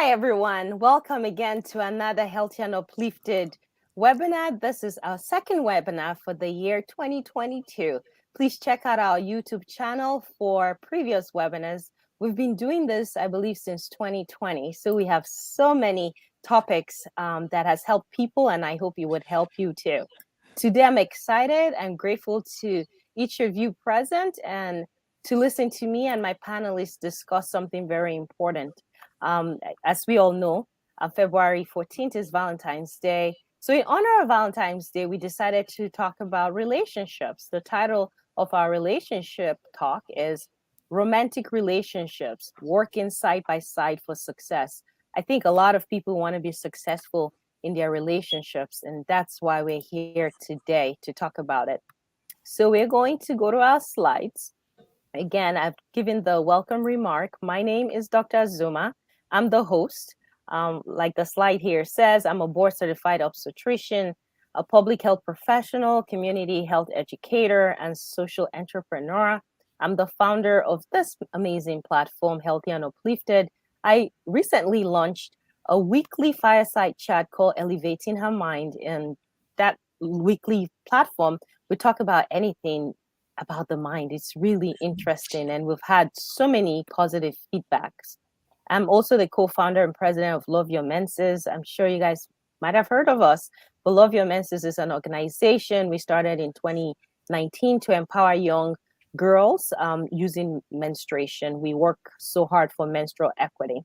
Hi, everyone. Welcome again to another Healthy and Uplifted webinar. This is our second webinar for the year 2022. Please check out our YouTube channel for previous webinars. We've been doing this, I believe, since 2020. So we have so many topics that has helped people, and I hope it would help you too. Today, I'm excited and grateful to each of you present and to listen to me and my panelists discuss something very important. As we all know, February 14th is Valentine's Day. So in honor of Valentine's Day, we decided to talk about relationships. The title of our relationship talk is Romantic Relationships, Working Side by Side for Success. I think a lot of people want to be successful in their relationships, and that's why we're here today to talk about it. So we're going to go to our slides. Again, I've given the welcome remark. My name is Dr. Azuma. I'm the host. Like the slide here says, I'm a board certified obstetrician, a public health professional, community health educator, and social entrepreneur. I'm the founder of this amazing platform, Healthy and Uplifted. I recently launched a weekly fireside chat called Elevating Her Mind. And that weekly platform, we talk about anything about the mind. It's really interesting, and we've had so many positive feedbacks. I'm also the co-founder and president of Love Your Menses. I'm sure you guys might have heard of us, but Love Your Menses is an organization we started in 2019 to empower young girls using menstruation. We work so hard for menstrual equity.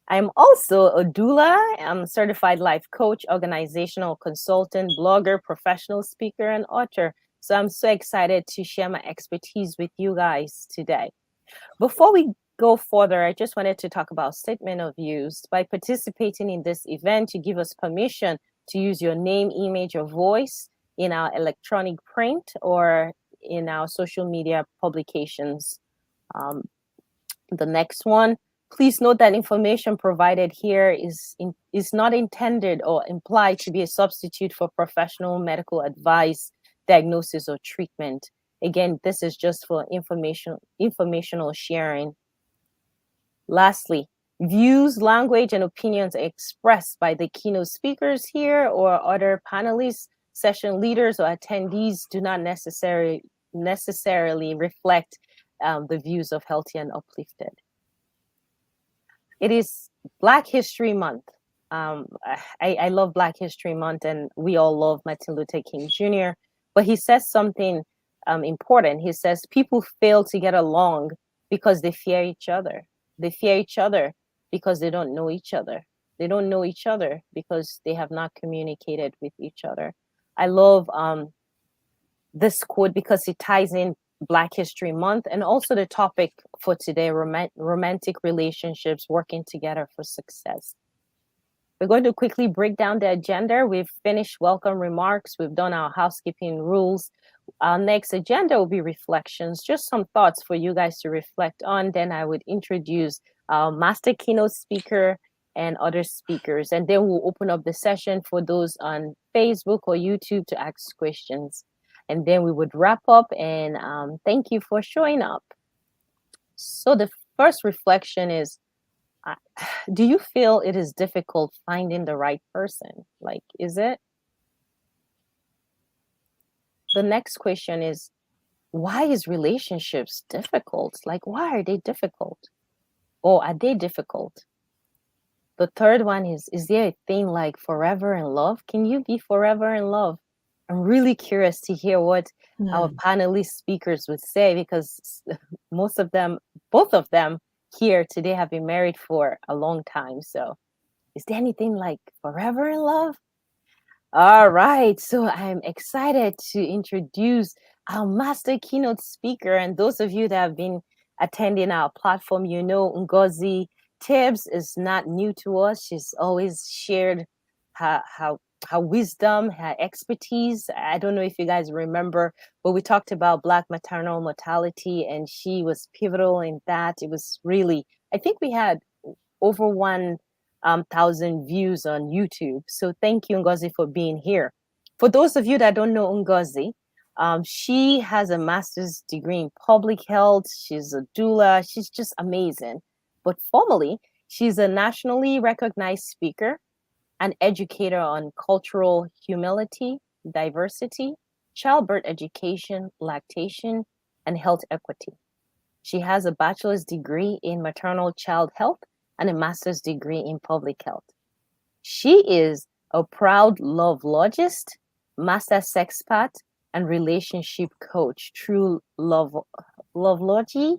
I'm also a doula. I'm a certified life coach, organizational consultant, blogger, professional speaker, and author. So I'm so excited to share my expertise with you guys today. Before we go further, I just wanted to talk about statement of use. By participating in this event, you give us permission to use your name, image, or voice in our electronic print or in our social media publications. The next one, please note that information provided here is not intended or implied to be a substitute for professional medical advice, diagnosis, or treatment. Again, this is just for informational sharing. Lastly, views, language, and opinions expressed by the keynote speakers here or other panelists, session leaders, or attendees do not necessarily reflect the views of Healthy and Uplifted. It is Black History Month. I love Black History Month, and we all love Martin Luther King Jr., but he says something important. He says people fail to get along because they fear each other. They fear each other because they don't know each other. They don't know each other because they have not communicated with each other. I love this quote because it ties in Black History Month and also the topic for today, romantic relationships working together for success. We're going to quickly break down the agenda. We've finished welcome remarks. We've done our housekeeping rules. Our next agenda will be reflections, just some thoughts for you guys to reflect on. Then I would introduce our master keynote speaker and other speakers. And then we'll open up the session for those on Facebook or YouTube to ask questions. And then we would wrap up, and thank you for showing up. So the first reflection is, do you feel it is difficult finding the right person? Like, is it? The next question is, why is relationships difficult? Like, why are they difficult? Or are they difficult? The third one is there a thing like forever in love? Can you be forever in love? I'm really curious to hear what our panelist speakers would say, because both of them here today have been married for a long time. So is there anything like forever in love? All right, so I'm excited to introduce our master keynote speaker. And those of you that have been attending our platform, you know Ngozi Tibbs is not new to us. She's always shared her wisdom, her expertise. I don't know if you guys remember, but we talked about Black maternal mortality, and she was pivotal in that. It was really, I think we had over 1,000 views on YouTube. So thank you, Ngozi, for being here. For those of you that don't know Ngozi, she has a master's degree in public health. She's a doula. She's just amazing. But formally, She's a nationally recognized speaker, an educator on cultural humility, diversity, childbirth education, lactation, and health equity. She has a bachelor's degree in maternal child health and a master's degree in public health. She is a proud love logist, master sexpat, and relationship coach through Lovelogy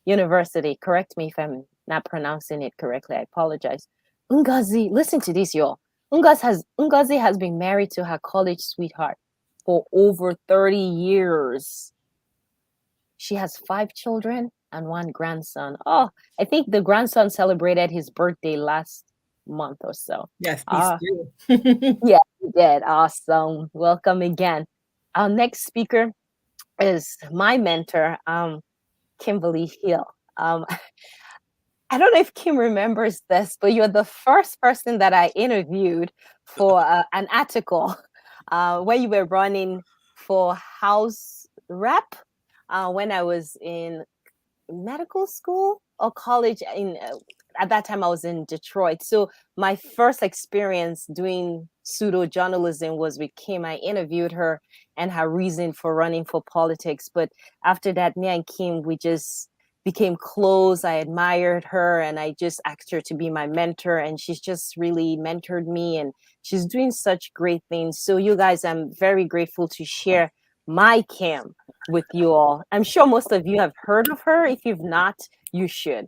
University. Correct me if I'm not pronouncing it correctly. I apologize. Ngozi, listen to this, y'all. Ngozi has been married to her college sweetheart for over 30 years. She has 5 children and 1 grandson. Oh, I think the grandson celebrated his birthday last month or so. Yes, he's Ah, due. yeah, he did. Awesome. Welcome again. Our next speaker is my mentor, Kimberly Hill. I don't know if Kim remembers this, but you're the first person that I interviewed for an article where you were running for House Rep when I was in medical school or college in at that time I was in Detroit. So my first experience doing pseudo journalism was with Kim. I interviewed her and her reason for running for politics. But after that, me and Kim, we just became close. I admired her and I just asked her to be my mentor. And she's just really mentored me and she's doing such great things. So you guys, I'm very grateful to share my Kim with you all. I'm sure most of you have heard of her. If you've not, you should.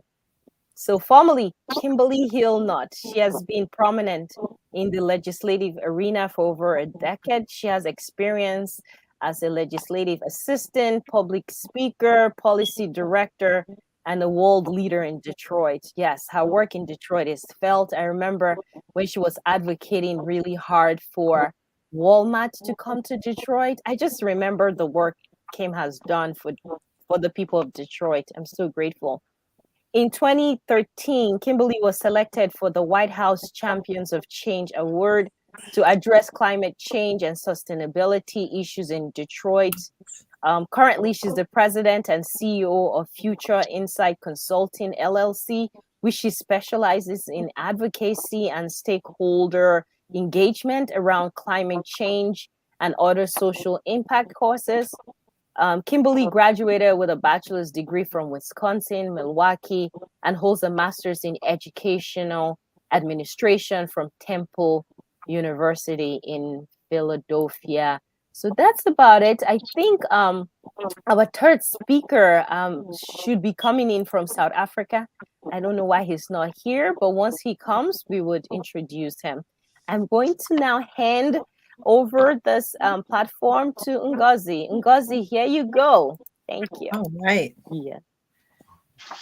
So, formerly Kimberly Hill Knott, she has been prominent in the legislative arena for over a decade. She has experience as a legislative assistant, public speaker, policy director, and a world leader in Detroit. Yes, her work in Detroit is felt. I remember when she was advocating really hard for Walmart to come to Detroit. I just remember the work Kim has done for the people of Detroit. I'm so grateful. In 2013, Kimberly was selected for the White House Champions of Change Award to address climate change and sustainability issues in Detroit. Currently, she's the president and CEO of Future Insight Consulting LLC, which she specializes in advocacy and stakeholder engagement around climate change and other social impact causes. Kimberly graduated with a bachelor's degree from Wisconsin, Milwaukee, and holds a master's in educational administration from Temple University in Philadelphia. So that's about it. I think our third speaker should be coming in from South Africa. I don't know why he's not here, but once he comes, we would introduce him. I'm going to now hand over this platform to Ngozi. Ngozi, here you go. Thank you. All right. Yeah.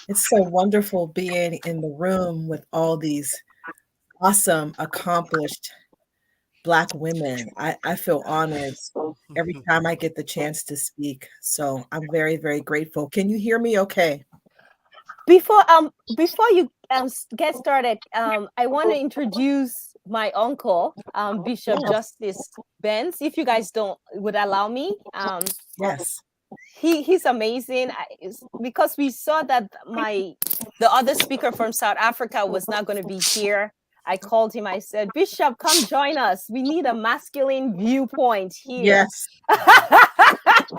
It's so wonderful being in the room with all these awesome, accomplished Black women. I feel honored every time I get the chance to speak. So I'm very, very grateful. Can you hear me okay? Before you get started, I want to introduce my uncle, Bishop Yes. Justice Benz. If you guys don't would allow me, Yes. he's amazing. Because we saw that the other speaker from South Africa was not going to be here. I called him. I said, Bishop, come join us. We need a masculine viewpoint here. Yes.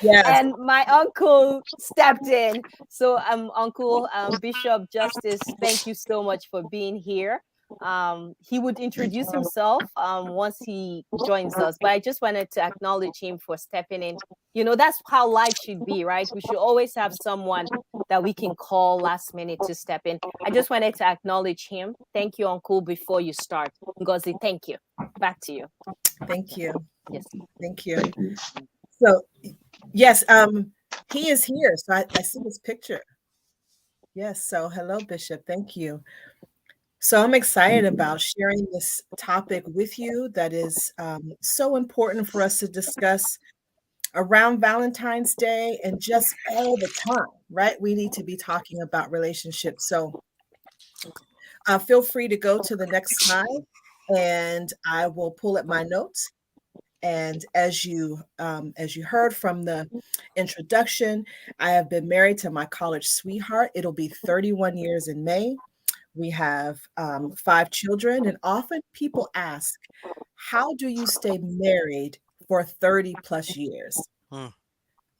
Yes. And my uncle stepped in. So, Uncle Bishop Justice, thank you so much for being here. He would introduce himself once he joins us, but I just wanted to acknowledge him for stepping in. You know, that's how life should be, right? We should always have someone that we can call last minute to step in. I just wanted to acknowledge him. Thank you, Uncle, before you start. Ngozi, thank you. Back to you. Thank you. Yes. Thank you. So, yes, he is here. So I see his picture. Yes. So, hello, Bishop. Thank you. So, I'm excited about sharing this topic with you that is so important for us to discuss around Valentine's Day and just all the time, right? We need to be talking about relationships. So, feel free to go to the next slide and I will pull up my notes. And as you heard from the introduction, I have been married to my college sweetheart. It'll be 31 years in May. We have 5 children, and often people ask, how do you stay married for 30 plus years? Hmm.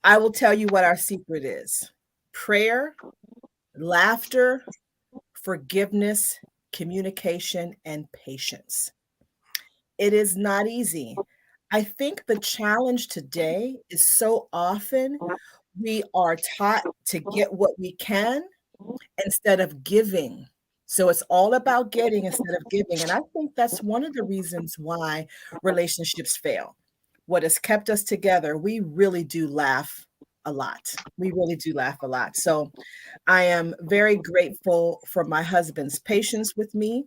I will tell you what our secret is: prayer, laughter, forgiveness, communication, and patience. It is not easy. I think the challenge today is so often we are taught to get what we can instead of giving. So it's all about getting instead of giving. And I think that's one of the reasons why relationships fail. What has kept us together, we really do laugh a lot. We really do laugh a lot. So I am very grateful for my husband's patience with me,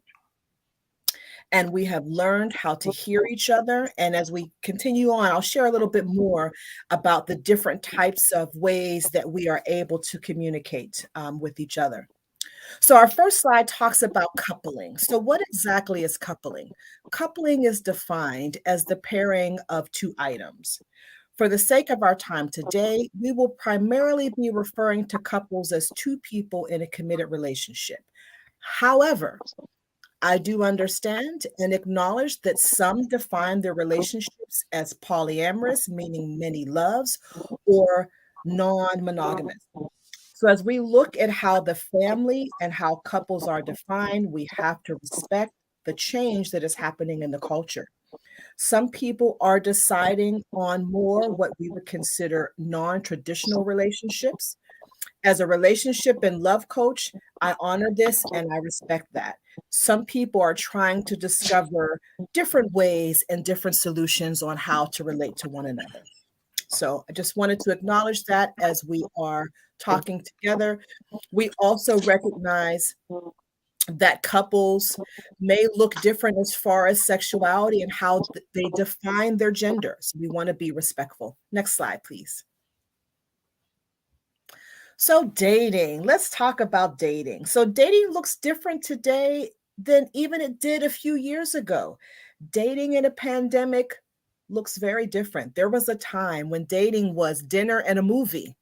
and we have learned how to hear each other. And as we continue on, I'll share a little bit more about the different types of ways that we are able to communicate with each other. So, our first slide talks about coupling. So, what exactly is coupling? Coupling is defined as the pairing of two items. For the sake of our time today, we will primarily be referring to couples as two people in a committed relationship. However, I do understand and acknowledge that some define their relationships as polyamorous, meaning many loves, or non monogamous. So, as we look at how the family and how couples are defined, we have to respect the change that is happening in the culture. Some people are deciding on more what we would consider non traditional relationships. As a relationship and love coach, I honor this and I respect that. Some people are trying to discover different ways and different solutions on how to relate to one another. So I just wanted to acknowledge that as we are talking together. We also recognize that couples may look different as far as sexuality and how they define their gender. So we want to be respectful. Next slide, please. So, dating, let's talk about dating. So, dating looks different today than even it did a few years ago. Dating in a pandemic looks very different. There was a time when dating was dinner and a movie,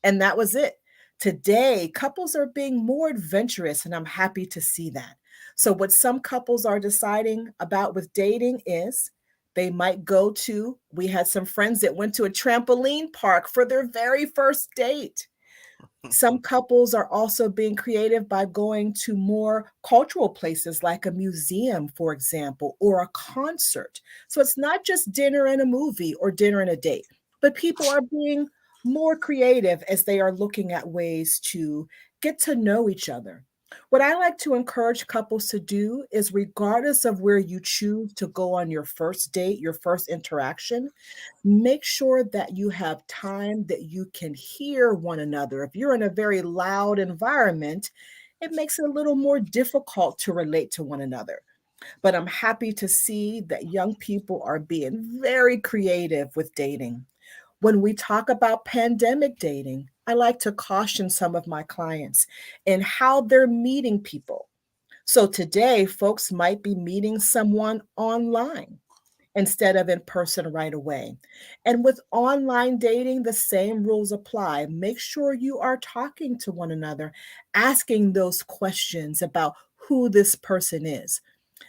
and that was it. Today, couples are being more adventurous, and I'm happy to see that. So, what some couples are deciding about with dating is they might go to, we had some friends that went to a trampoline park for their very first date. Some couples are also being creative by going to more cultural places like a museum, for example, or a concert. So it's not just dinner and a movie or dinner and a date, but people are being more creative as they are looking at ways to get to know each other. What I like to encourage couples to do is, regardless of where you choose to go on your first date, your first interaction, make sure that you have time that you can hear one another. If you're in a very loud environment, it makes it a little more difficult to relate to one another. But I'm happy to see that young people are being very creative with dating. When we talk about pandemic dating, I like to caution some of my clients in how they're meeting people. So today, folks might be meeting someone online instead of in person right away. And with online dating, the same rules apply. Make sure you are talking to one another, asking those questions about who this person is.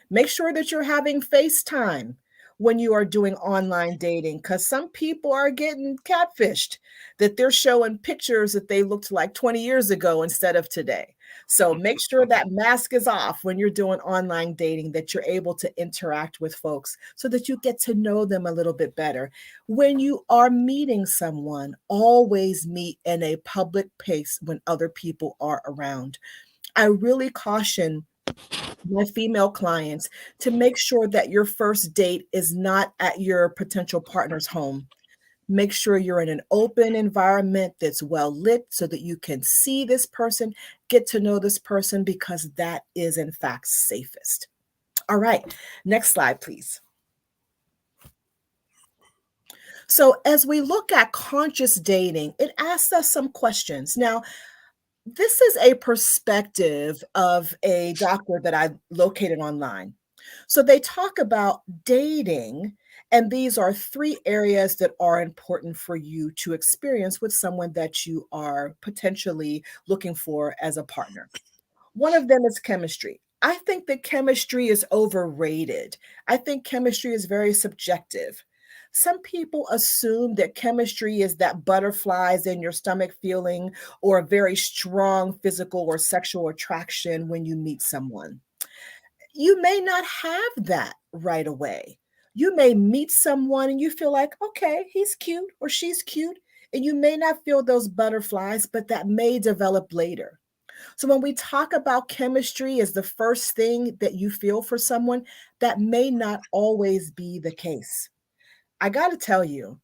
Make sure that you're having FaceTime when you are doing online dating, because some people are getting catfished, that they're showing pictures that they looked like 20 years ago instead of today. So make sure that mask is off when you're doing online dating, that you're able to interact with folks so that you get to know them a little bit better. When you are meeting someone, always meet in a public place when other people are around. I really caution my female clients to make sure that your first date is not at your potential partner's home. Make sure you're in an open environment that's well lit so that you can see this person, get to know this person, because that is, in fact, safest. All right, next slide, please. So, as we look at conscious dating, it asks us some questions. Now, this is a perspective of a doctor that I located online. So they talk about dating, and these are three areas that are important for you to experience with someone that you are potentially looking for as a partner. One of them is chemistry. I think that chemistry is overrated. I think chemistry is very subjective. Some people assume that chemistry is that butterflies in your stomach feeling or a very strong physical or sexual attraction when you meet someone. You may not have that right away. You may meet someone and you feel like, okay, he's cute or she's cute, and you may not feel those butterflies, but that may develop later. So when we talk about chemistry as the first thing that you feel for someone, that may not always be the case. I got to tell you,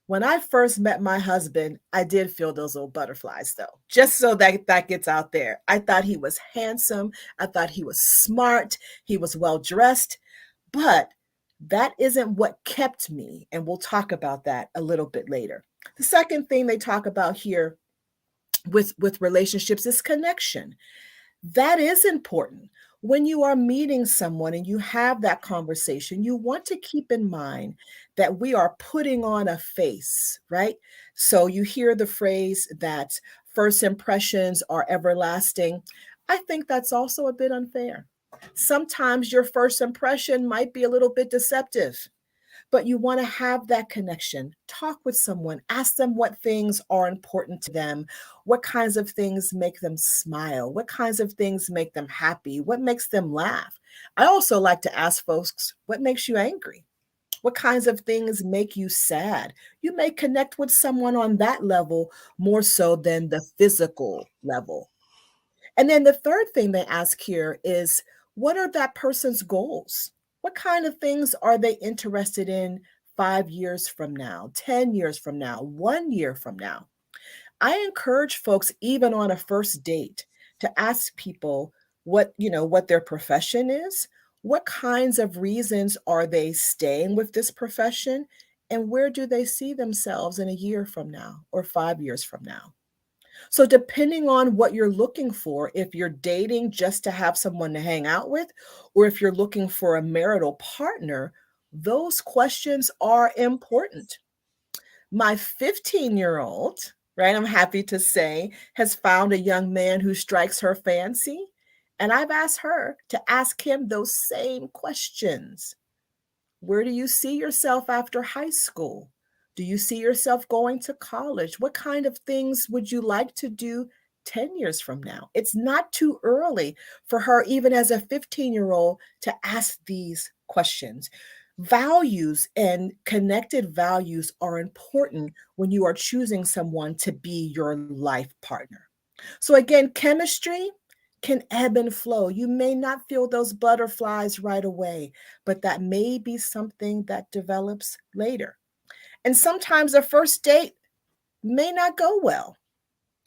when I first met my husband, I did feel those little butterflies though. Just so that that gets out there. I thought he was handsome, I thought he was smart, he was well dressed, but that isn't what kept me, and we'll talk about that a little bit later. The second thing they talk about here with relationships is connection. That is important. When you are meeting someone and you have that conversation, you want to keep in mind that we are putting on a face, right? So you hear the phrase that first impressions are everlasting. I think that's also a bit unfair. Sometimes your first impression might be a little bit deceptive, but you want to have that connection. Talk with someone, ask them what things are important to them, what kinds of things make them smile, what kinds of things make them happy, what makes them laugh. I also like to ask folks, what makes you angry? What kinds of things make you sad? You may connect with someone on that level more so than the physical level. And then the third thing they ask here is, what are that person's goals? What kind of things are they interested in 5 years from now, 10 years from now, 1 year from now? I encourage folks, even on a first date, to ask people what their profession is, what kinds of reasons are they staying with this profession, and where do they see themselves in a year from now or 5 years from now? So, depending on what you're looking for, if you're dating just to have someone to hang out with, or if you're looking for a marital partner, those questions are important. My 15-year-old, right, I'm happy to say, has found a young man who strikes her fancy. And I've asked her to ask him those same questions. Where do you see yourself after high school? Do you see yourself going to college? What kind of things would you like to do 10 years from now? It's not too early for her, even as a 15-year-old, to ask these questions. Values and connected values are important when you are choosing someone to be your life partner. So, again, chemistry can ebb and flow. You may not feel those butterflies right away, but that may be something that develops later. And sometimes a first date may not go well.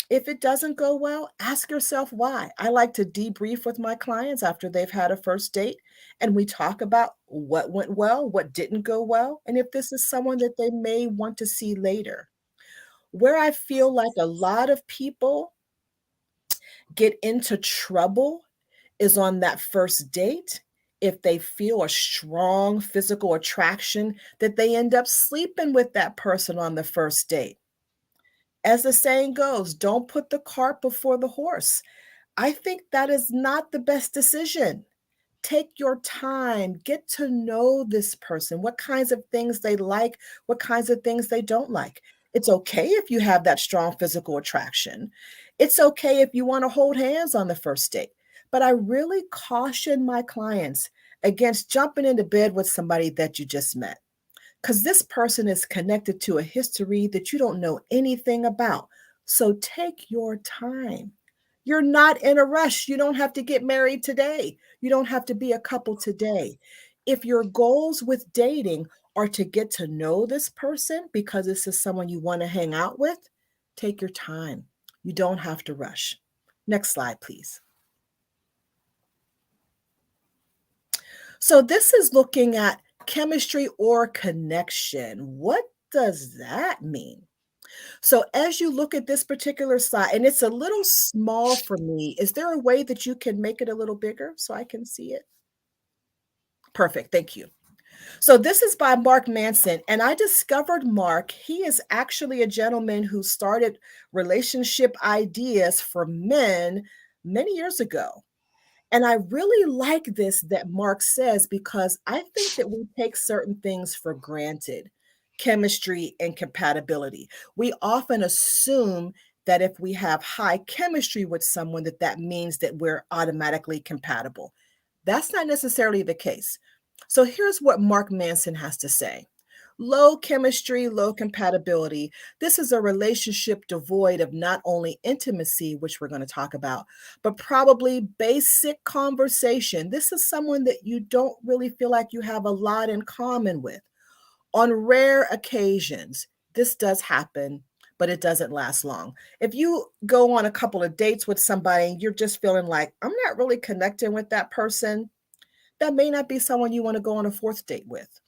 If it doesn't go well, ask yourself why. I like to debrief with my clients after they've had a first date, and we talk about what went well, what didn't go well, and if this is someone that they may want to see later. Where I feel like a lot of people get into trouble is on that first date. If they feel a strong physical attraction, that they end up sleeping with that person on the first date. As the saying goes, don't put the cart before the horse. I think that is not the best decision. Take your time, get to know this person, what kinds of things they like, what kinds of things they don't like. It's okay if you have that strong physical attraction. It's okay if you want to hold hands on the first date. But I really caution my clients against jumping into bed with somebody that you just met, because this person is connected to a history that you don't know anything about. So take your time. You're not in a rush. You don't have to get married today. You don't have to be a couple today. If your goals with dating are to get to know this person because this is someone you want to hang out with, take your time. You don't have to rush. Next slide, please. So, this is looking at chemistry or connection. What does that mean? So, as you look at this particular slide, and it's a little small for me, is there a way that you can make it a little bigger so I can see it? Perfect. Thank you. So, this is by Mark Manson, and I discovered Mark. He is actually a gentleman who started relationship ideas for men many years ago. And I really like this that Mark says because I think that we take certain things for granted, chemistry and compatibility. We often assume that if we have high chemistry with someone, that that means that we're automatically compatible. That's not necessarily the case. So here's what Mark Manson has to say. Low chemistry, low compatibility. This is a relationship devoid of not only intimacy, which we're going to talk about, but probably basic conversation. This is someone that you don't really feel like you have a lot in common with. On rare occasions, this does happen, but it doesn't last long. If you go on a couple of dates with somebody and you're just feeling like, I'm not really connecting with that person, that may not be someone you want to go on a fourth date with.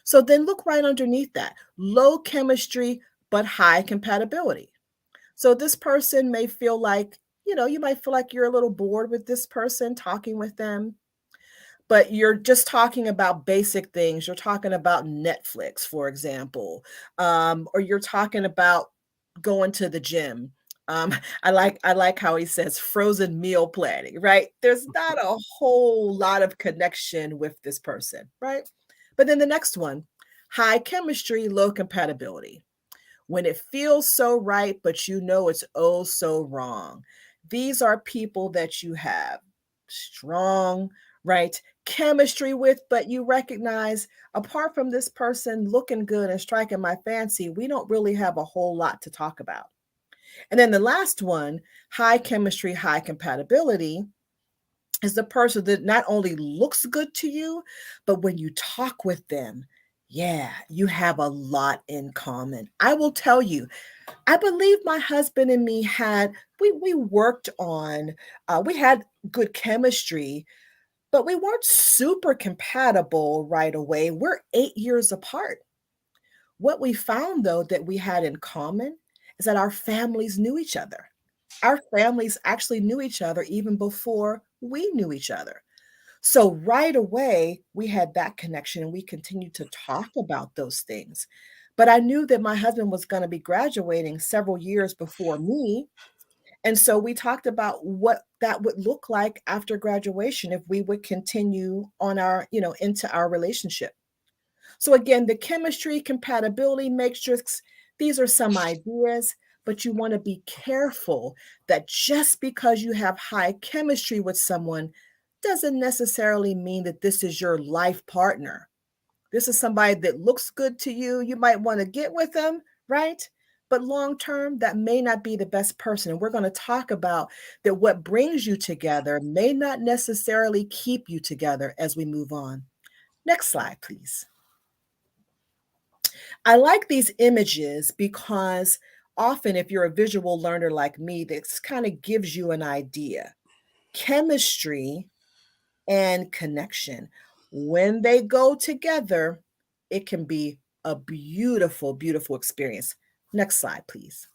So then look right underneath that low chemistry, but high compatibility. So this person may feel like, you might feel like you're a little bored with this person talking with them, but you're just talking about basic things. You're talking about Netflix, for example, or you're talking about going to the gym. Um, I like how he says frozen meal planning, right? There's not a whole lot of connection with this person, right? But then the next one, high chemistry, low compatibility when it feels so right, but you know it's oh so wrong. These are people that you have strong, right, chemistry with, but you recognize apart from this person looking good and striking my fancy, we don't really have a whole lot to talk about. And then the last one, high chemistry, high compatibility, is the person that not only looks good to you, but when you talk with them, yeah, you have a lot in common. I will tell you, I believe my husband and me we worked on we had good chemistry, but we weren't super compatible right away. We're 8 years apart. What we found though that we had in common is that our families knew each other. Our families actually knew each other even before we knew each other. So right away, we had that connection and we continued to talk about those things. But I knew that my husband was going to be graduating several years before me. And so we talked about what that would look like after graduation if we would continue on into our relationship. So again, the chemistry, compatibility matrix, these are some ideas, but you want to be careful that just because you have high chemistry with someone doesn't necessarily mean that this is your life partner. This is somebody that looks good to you. You might want to get with them, right? But long term, that may not be the best person. And we're going to talk about that what brings you together may not necessarily keep you together as we move on. Next slide, please. I like these images because often, if you're a visual learner like me, this kind of gives you an idea. Chemistry and connection, when they go together, it can be a beautiful, beautiful experience. Next slide, please.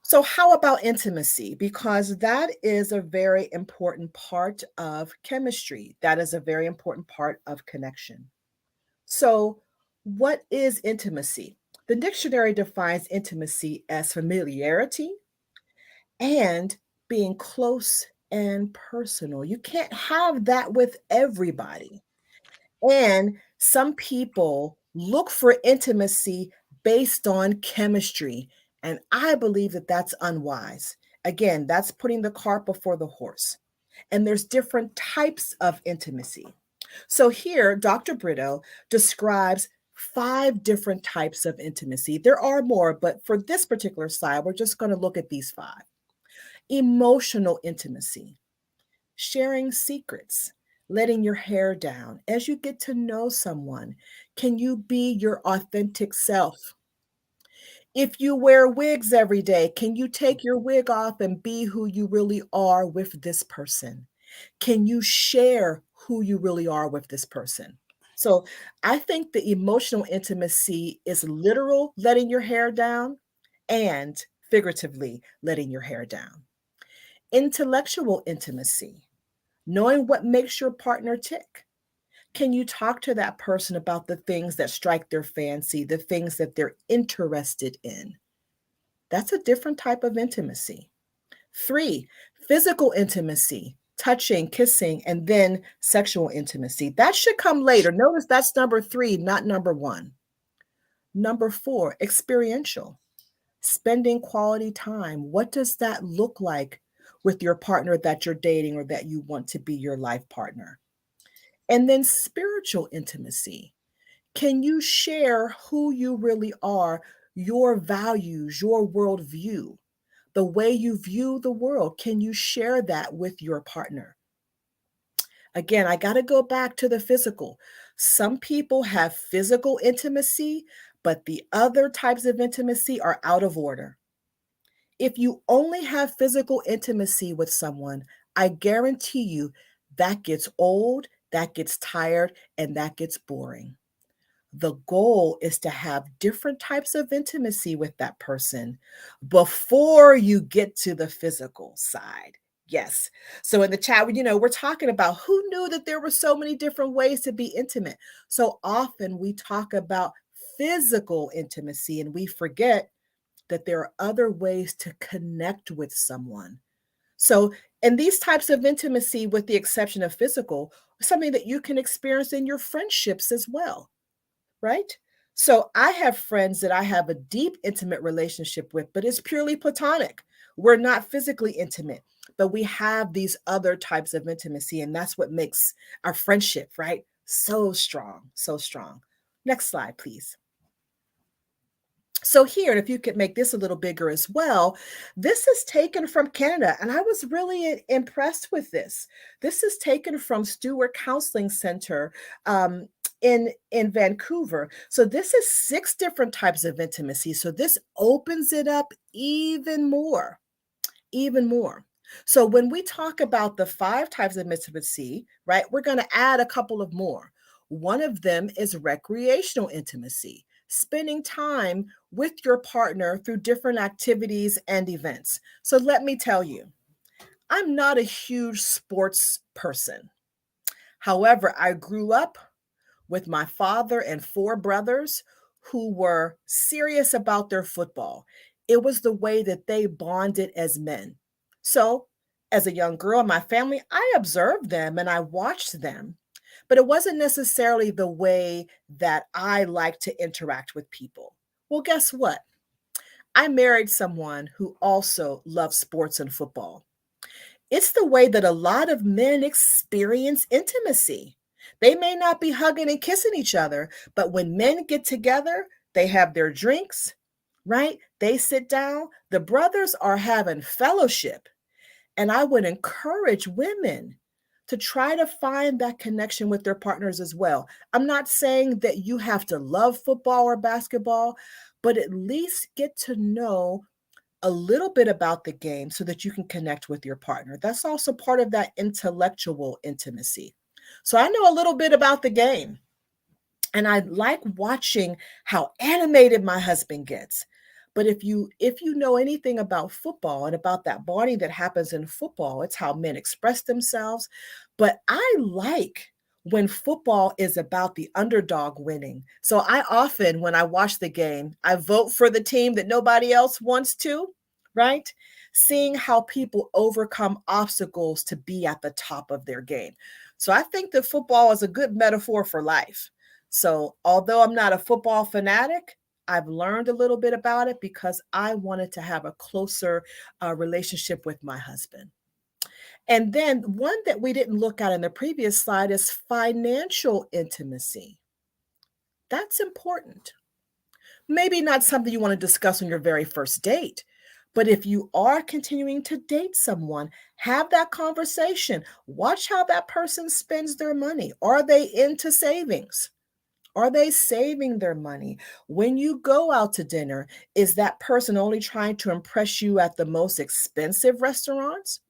So, how about intimacy? Because that is a very important part of chemistry, that is a very important part of connection. So, what is intimacy? The dictionary defines intimacy as familiarity and being close and personal. You can't have that with everybody. And some people look for intimacy based on chemistry. And I believe that that's unwise. Again, that's putting the cart before the horse. And there's different types of intimacy. So here, Dr. Brito describes 5 different types of intimacy. There are more, but for this particular slide, we're just going to look at these 5. Emotional intimacy, sharing secrets, letting your hair down. As you get to know someone, can you be your authentic self? If you wear wigs every day, can you take your wig off and be who you really are with this person? Can you share who you really are with this person? So I think the emotional intimacy is literal letting your hair down and figuratively letting your hair down. Intellectual intimacy, knowing what makes your partner tick. Can you talk to that person about the things that strike their fancy, the things that they're interested in? That's a different type of intimacy. 3, Physical intimacy, touching, kissing, and then sexual intimacy. That should come later. Notice that's number 3, not number 1. Number 4, experiential, spending quality time. What does that look like with your partner that you're dating or that you want to be your life partner? And then spiritual intimacy. Can you share who you really are, your values, your worldview, the way you view the world? Can you share that with your partner? Again, I got to go back to the physical. Some people have physical intimacy, but the other types of intimacy are out of order. If you only have physical intimacy with someone, I guarantee you that gets old, that gets tired, and that gets boring. The goal is to have different types of intimacy with that person before you get to the physical side. Yes. So in the chat, we're talking about who knew that there were so many different ways to be intimate. So often we talk about physical intimacy and we forget that there are other ways to connect with someone. So, and these types of intimacy, with the exception of physical, are something that you can experience in your friendships as well, right? So, I have friends that I have a deep, intimate relationship with, but it's purely platonic. We're not physically intimate, but we have these other types of intimacy, and that's what makes our friendship, right? So strong, so strong. Next slide, please. So here, and if you could make this a little bigger as well, this is taken from Canada, and I was really impressed with this. This is taken from Stewart Counseling Center in Vancouver. So this is 6 different types of intimacy. So this opens it up even more, even more. So when we talk about the 5 types of intimacy, right, we're going to add a couple of more. One of them is recreational intimacy, spending time with your partner through different activities and events. So let me tell you, I'm not a huge sports person. However, I grew up with my father and 4 brothers who were serious about their football. It was the way that they bonded as men. So, as a young girl in my family, I observed them and I watched them, but it wasn't necessarily the way that I like to interact with people. Well, guess what? I married someone who also loves sports and football. It's the way that a lot of men experience intimacy. They may not be hugging and kissing each other, but when men get together, they have their drinks, right? They sit down. The brothers are having fellowship. And I would encourage women to try to find that connection with their partners as well. I'm not saying that you have to love football or basketball, but at least get to know a little bit about the game so that you can connect with your partner. That's also part of that intellectual intimacy. So I know a little bit about the game, and I like watching how animated my husband gets. But if you know anything about football and about that bonding that happens in football, it's how men express themselves. But I like when football is about the underdog winning. So I often, when I watch the game, I vote for the team that nobody else wants to, right? Seeing how people overcome obstacles to be at the top of their game. So I think that football is a good metaphor for life. So although I'm not a football fanatic, I've learned a little bit about it because I wanted to have a closer relationship with my husband. And then one that we didn't look at in the previous slide is financial intimacy. That's important. Maybe not something you want to discuss on your very first date, but if you are continuing to date someone, have that conversation. Watch how that person spends their money. Are they into savings? Are they saving their money? When you go out to dinner, is that person only trying to impress you at the most expensive restaurants?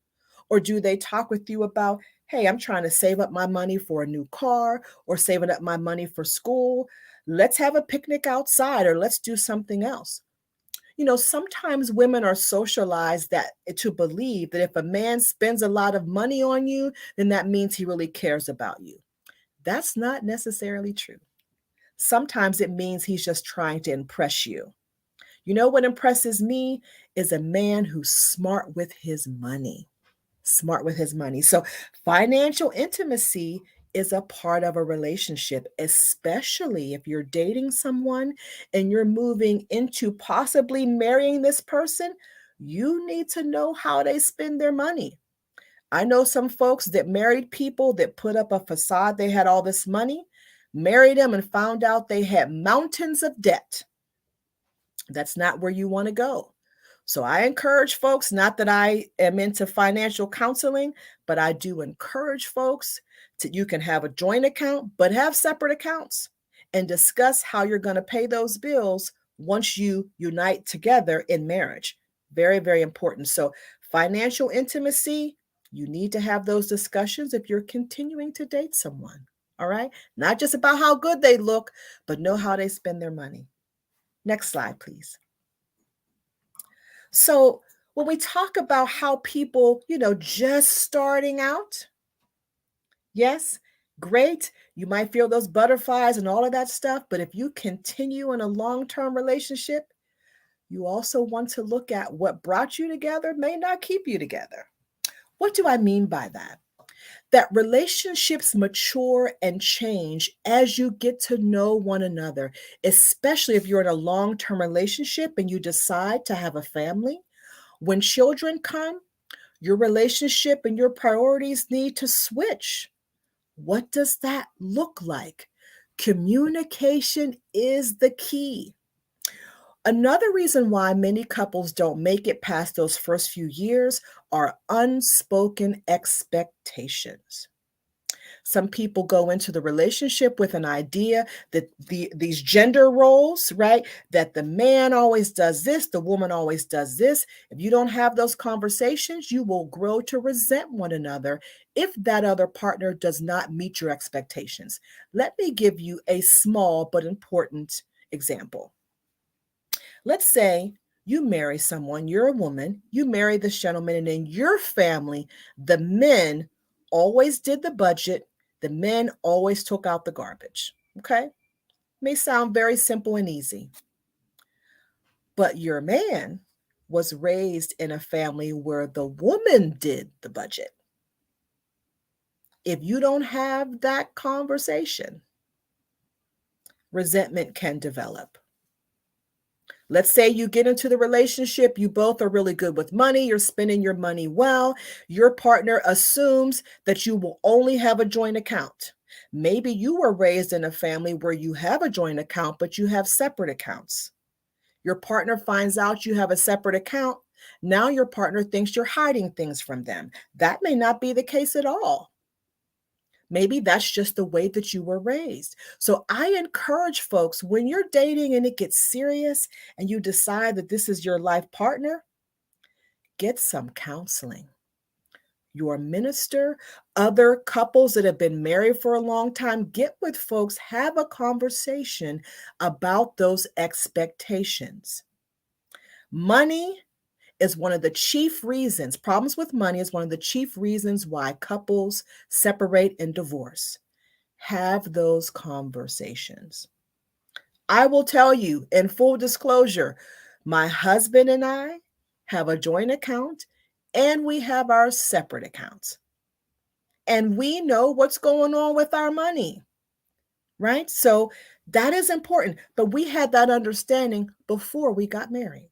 Or do they talk with you about, hey, I'm trying to save up my money for a new car or saving up my money for school? Let's have a picnic outside or let's do something else. Sometimes women are socialized that to believe that if a man spends a lot of money on you, then that means he really cares about you. That's not necessarily true. Sometimes it means he's just trying to impress you. You know what impresses me is a man who's smart with his money. smart with his money. So, financial intimacy is a part of a relationship, especially if you're dating someone and you're moving into possibly marrying this person. You need to know how they spend their money. I know some folks that married people that put up a facade, they had all this money, married them, and found out they had mountains of debt. That's not where you want to go. So I encourage folks, not that I am into financial counseling, but I do encourage folks to you can have a joint account, but have separate accounts and discuss how you're going to pay those bills once you unite together in marriage. Very, very important. So financial intimacy, you need to have those discussions if you're continuing to date someone. All right. Not just about how good they look, but know how they spend their money. Next slide, please. So, when we talk about how people, just starting out, yes, great. You might feel those butterflies and all of that stuff. But if you continue in a long term relationship, you also want to look at what brought you together may not keep you together. What do I mean by that? That relationships mature and change as you get to know one another, especially if you're in a long term relationship and you decide to have a family. When children come, your relationship and your priorities need to switch. What does that look like? Communication is the key. Another reason why many couples don't make it past those first few years are unspoken expectations. Some people go into the relationship with an idea that these gender roles, right? That the man always does this, the woman always does this. If you don't have those conversations, you will grow to resent one another if that other partner does not meet your expectations. Let me give you a small but important example. Let's say you marry someone, you're a woman, you marry this gentleman, and in your family, the men always did the budget, the men always took out the garbage. Okay? May sound very simple and easy, but your man was raised in a family where the woman did the budget. If you don't have that conversation, resentment can develop. Let's say you get into the relationship, you both are really good with money, you're spending your money well. Your partner assumes that you will only have a joint account. Maybe you were raised in a family where you have a joint account, but you have separate accounts. Your partner finds out you have a separate account. Now your partner thinks you're hiding things from them. That may not be the case at all. Maybe that's just the way that you were raised. So I encourage folks when you're dating and it gets serious and you decide that this is your life partner, get some counseling. Your minister, other couples that have been married for a long time, get with folks, have a conversation about those expectations. Money is one of the chief reasons, problems with money is one of the chief reasons why couples separate and divorce. Have those conversations. I will tell you in full disclosure, my husband and I have a joint account and we have our separate accounts. And we know what's going on with our money, right? So that is important. But we had that understanding before we got married.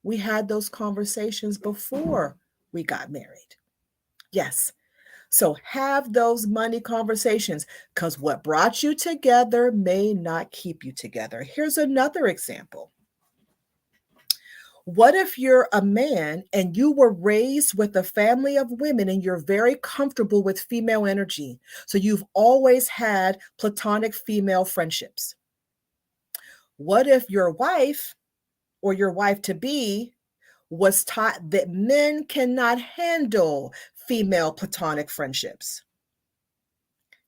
We had those conversations before we got married. Yes. So have those money conversations because what brought you together may not keep you together. Here's another example. What if you're a man and you were raised with a family of women and you're very comfortable with female energy? So you've always had platonic female friendships. What if your wife or your wife to be was taught that men cannot handle female platonic friendships?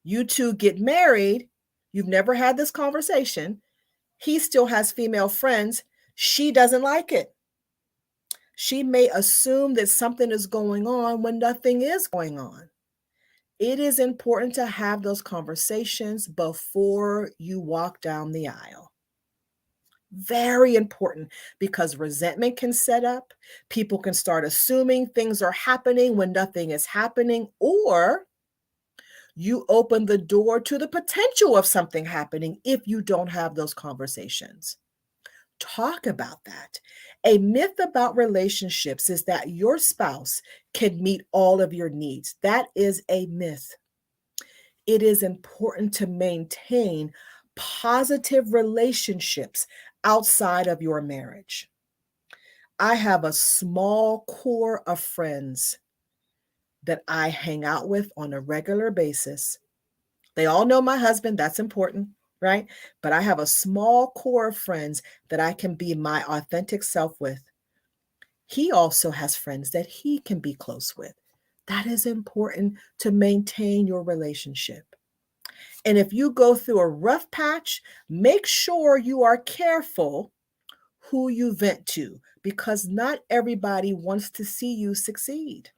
You two get married, you've never had this conversation. He still has female friends. She doesn't like it. She may assume that something is going on when nothing is going on. It is important to have those conversations before you walk down the aisle. Very important, because resentment can set up. People can start assuming things are happening when nothing is happening, or you open the door to the potential of something happening if you don't have those conversations. Talk about that. A myth about relationships is that your spouse can meet all of your needs. That is a myth. It is important to maintain positive relationships outside of your marriage. I have a small core of friends that I hang out with on a regular basis. They all know my husband, that's important, right? But I have a small core of friends that I can be my authentic self with. He also has friends that he can be close with. That is important to maintain your relationship. And if you go through a rough patch, make sure you are careful who you vent to, because not everybody wants to see you succeed.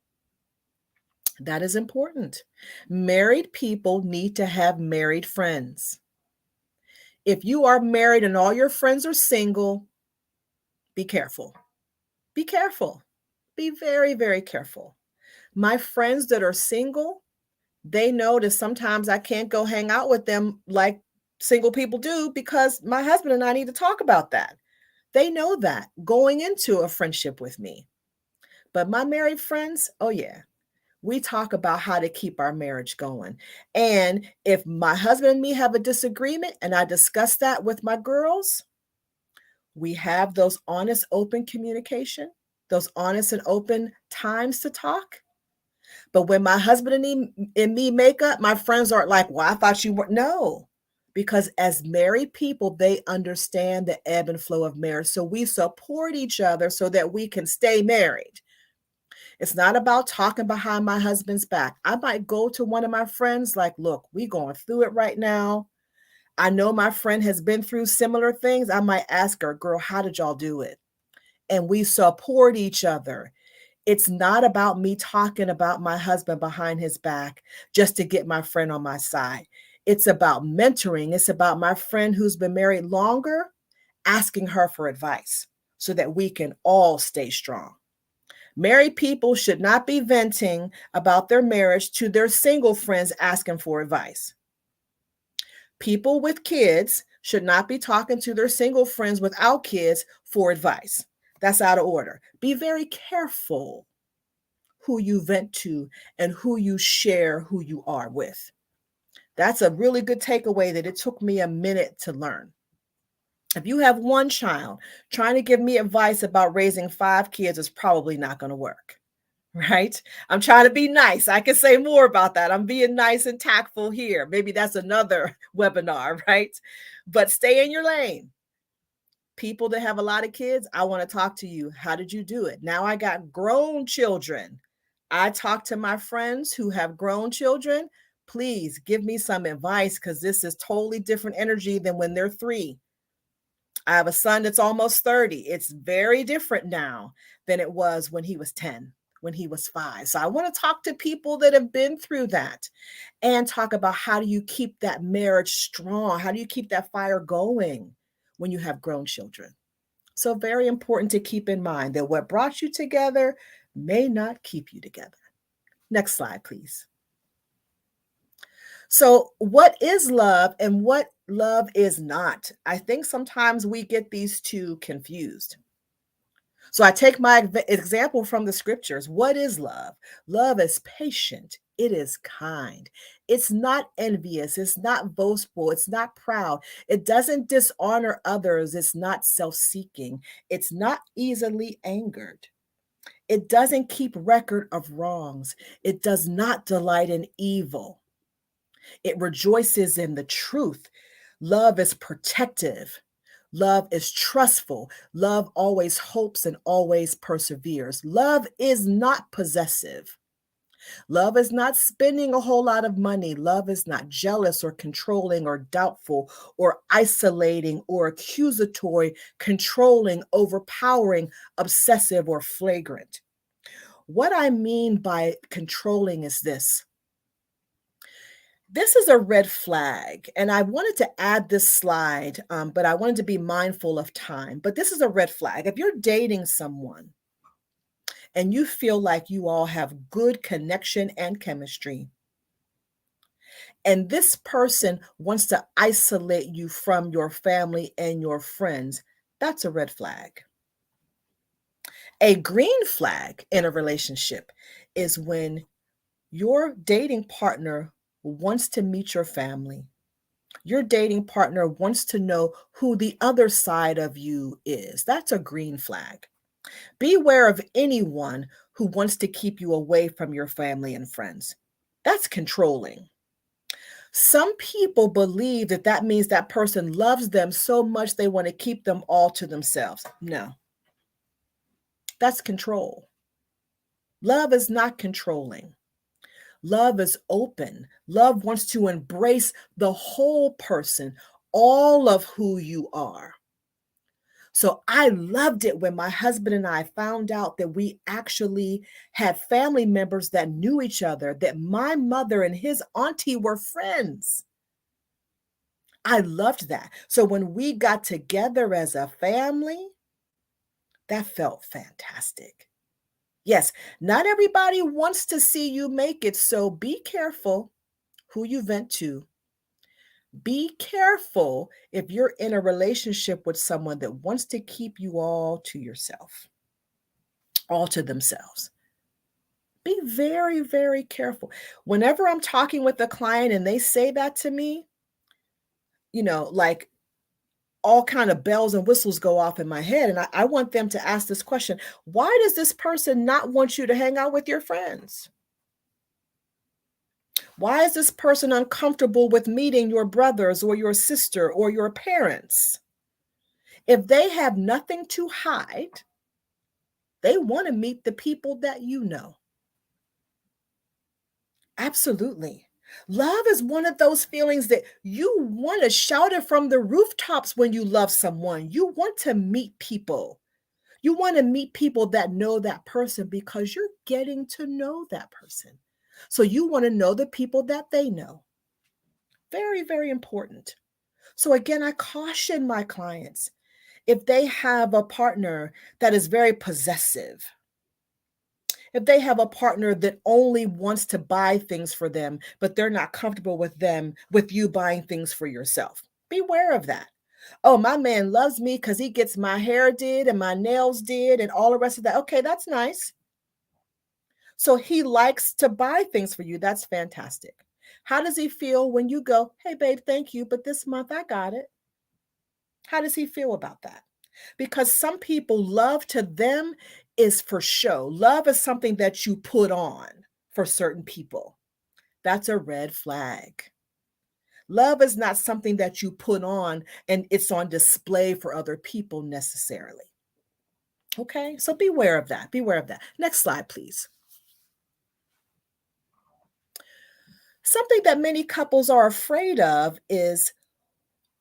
That is important. Married people need to have married friends. If you are married and all your friends are single, be careful. Be careful. Be very, very careful. My friends that are single, they know that sometimes I can't go hang out with them like single people do, because my husband and I need to talk about that. They know that going into a friendship with me. But my married friends, oh yeah, we talk about how to keep our marriage going. And if my husband and me have a disagreement and I discuss that with my girls, we have those honest, open communication, those honest and open times to talk. But when my husband and me make up, my friends aren't like, well, I thought you were. No, because as married people, they understand the ebb and flow of marriage. So we support each other so that we can stay married. It's not about talking behind my husband's back. I might go to one of my friends like, look, we going through it right now. I know my friend has been through similar things. I might ask her, girl, how did y'all do it? And we support each other. It's not about me talking about my husband behind his back just to get my friend on my side. It's about mentoring. It's about my friend who's been married longer, asking her for advice so that we can all stay strong. Married people should not be venting about their marriage to their single friends asking for advice. People with kids should not be talking to their single friends without kids for advice. That's out of order. Be very careful who you vent to and who you share who you are with. That's a really good takeaway that it took me a minute to learn. If you have one child, trying to give me advice about raising 5 kids is probably not going to work, right? I'm trying to be nice. I can say more about that. I'm being nice and tactful here. Maybe that's another webinar, right? But stay in your lane. People that have a lot of kids, I want to talk to you. How did you do it? Now I got grown children. I talk to my friends who have grown children. Please give me some advice, because this is totally different energy than when they're 3. I have a son that's almost 30. It's very different now than it was when he was 10, when he was 5. So I want to talk to people that have been through that and talk about how do you keep that marriage strong? How do you keep that fire going when you have grown children? So very important to keep in mind that what brought you together may not keep you together. Next slide, please. So, what is love and what love is not? I think sometimes we get these two confused. So, I take my example from the scriptures. What is love? Love is patient, it is kind, it's not envious, it's not boastful, it's not proud, it doesn't dishonor others, it's not self seeking, it's not easily angered. It doesn't keep record of wrongs. It does not delight in evil. It rejoices in the truth. Love is protective. Love is trustful. Love always hopes and always perseveres. Love is not possessive. Love is not spending a whole lot of money. Love is not jealous or controlling or doubtful or isolating or accusatory, controlling, overpowering, obsessive, or flagrant. What I mean by controlling is this: This is a red flag. And I wanted to add this slide, but I wanted to be mindful of time. But this is a red flag. If you're dating someone and you feel like you all have good connection and chemistry, and this person wants to isolate you from your family and your friends, that's a red flag. A green flag in a relationship is when your dating partner wants to meet your family. Your dating partner wants to know who the other side of you is. That's a green flag. Beware of anyone who wants to keep you away from your family and friends. That's controlling. Some people believe that that means that person loves them so much they want to keep them all to themselves. No, that's control. Love is not controlling. Love is open. Love wants to embrace the whole person, all of who you are. So I loved it when my husband and I found out that we actually had family members that knew each other, that my mother and his auntie were friends. I loved that. So when we got together as a family, that felt fantastic. Yes, not everybody wants to see you make it, so be careful who you vent to. Be careful if you're in a relationship with someone that wants to keep you all to yourself, all to themselves. Be very, very careful. Whenever I'm talking with a client and they say that to me, like all kind of bells and whistles go off in my head. And I want them to ask this question: why does this person not want you to hang out with your friends? Why is this person uncomfortable with meeting your brothers or your sister or your parents? If they have nothing to hide, they want to meet the people that you know. Absolutely. Love is one of those feelings that you want to shout it from the rooftops when you love someone. You want to meet people. You want to meet people that know that person because you're getting to know that person. So you want to know the people that they know. Very, very important. So again, I caution my clients, if they have a partner that is very possessive, if they have a partner that only wants to buy things for them, but they're not comfortable with you buying things for yourself, beware of that. Oh, my man loves me because he gets my hair did and my nails did and all the rest of that. Okay, that's nice. So he likes to buy things for you. That's fantastic. How does he feel when you go, hey, babe, thank you, but this month I got it? How does he feel about that? Because some people, love to them is for show. Love is something that you put on for certain people. That's a red flag. Love is not something that you put on and it's on display for other people necessarily. Okay, so beware of that. Beware of that. Next slide, please. Something that many couples are afraid of is,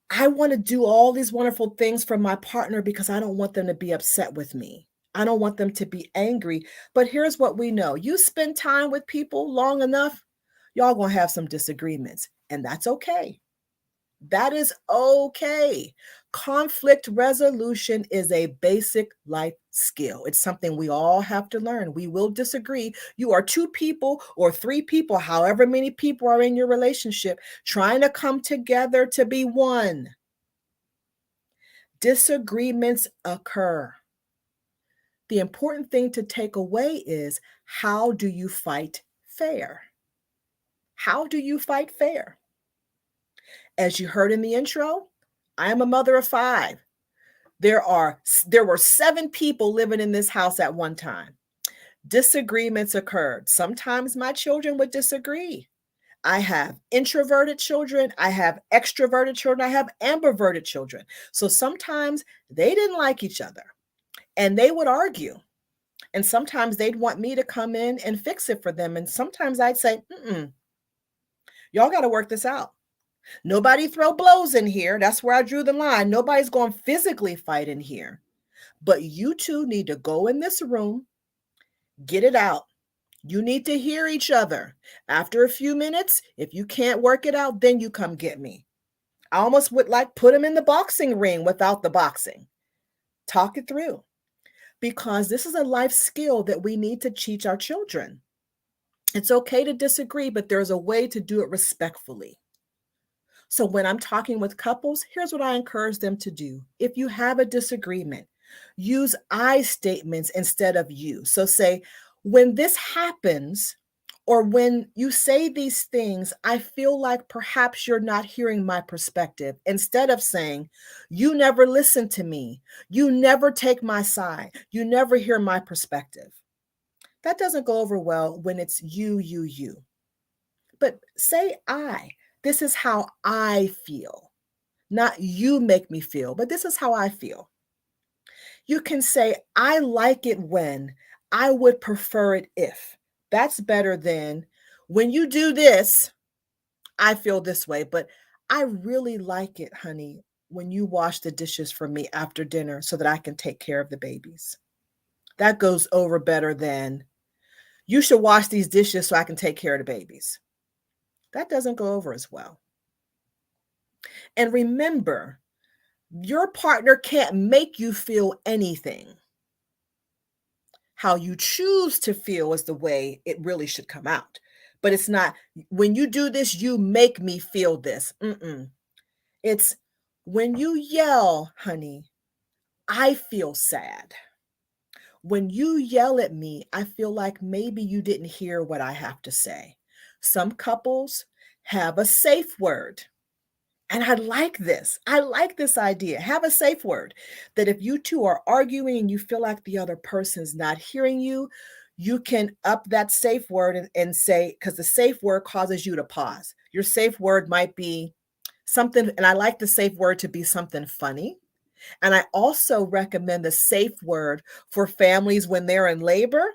I want to do all these wonderful things for my partner because I don't want them to be upset with me. I don't want them to be angry. But here's what we know: you spend time with people long enough, y'all gonna have some disagreements, and that's okay. That is okay. Conflict resolution is a basic life skill. It's something we all have to learn. We will disagree. You are two people or three people, however many people are in your relationship, trying to come together to be one. Disagreements occur. The important thing to take away is, how do you fight fair? How do you fight fair? As you heard in the intro, I am a mother of 5. There were 7 people living in this house at one time. Disagreements occurred. Sometimes my children would disagree. I have introverted children, I have extroverted children, I have ambiverted children. So sometimes they didn't like each other and they would argue. And sometimes they'd want me to come in and fix it for them. And sometimes I'd say, y'all got to work this out. Nobody throw blows in here. That's where I drew the line. Nobody's going to physically fight in here. But you two need to go in this room, get it out, You need to hear each other. After a few minutes, if you can't work it out, then you come get me. I almost would like put them in the boxing ring without the boxing. Talk it through, because this is a life skill that we need to teach our children. It's okay to disagree, but there's a way to do it respectfully. So when I'm talking with couples, here's what I encourage them to do. If you have a disagreement, use I statements instead of you. So say, when this happens, or when you say these things, I feel like perhaps you're not hearing my perspective. Instead of saying, you never listen to me, you never take my side, you never hear my perspective. That doesn't go over well when it's you. But say I. This is how I feel. Not you make me feel, but this is how I feel. You can say, I like it when, I would prefer it if. That's better than, when you do this, I feel this way. But I really like it, honey, when you wash the dishes for me after dinner so that I can take care of the babies. That goes over better than, you should wash these dishes so I can take care of the babies. That doesn't go over as well. And remember, your partner can't make you feel anything. How you choose to feel is the way it really should come out. But it's not, when you do this, you make me feel this. It's, when you yell, honey, I feel sad. When you yell at me, I feel like maybe you didn't hear what I have to say. Some couples have a safe word. And I like this. I like this idea. Have a safe word that if you two are arguing and you feel like the other person's not hearing you, you can up that safe word and say, because the safe word causes you to pause. Your safe word might be something, and I like the safe word to be something funny. And I also recommend the safe word for families when they're in labor.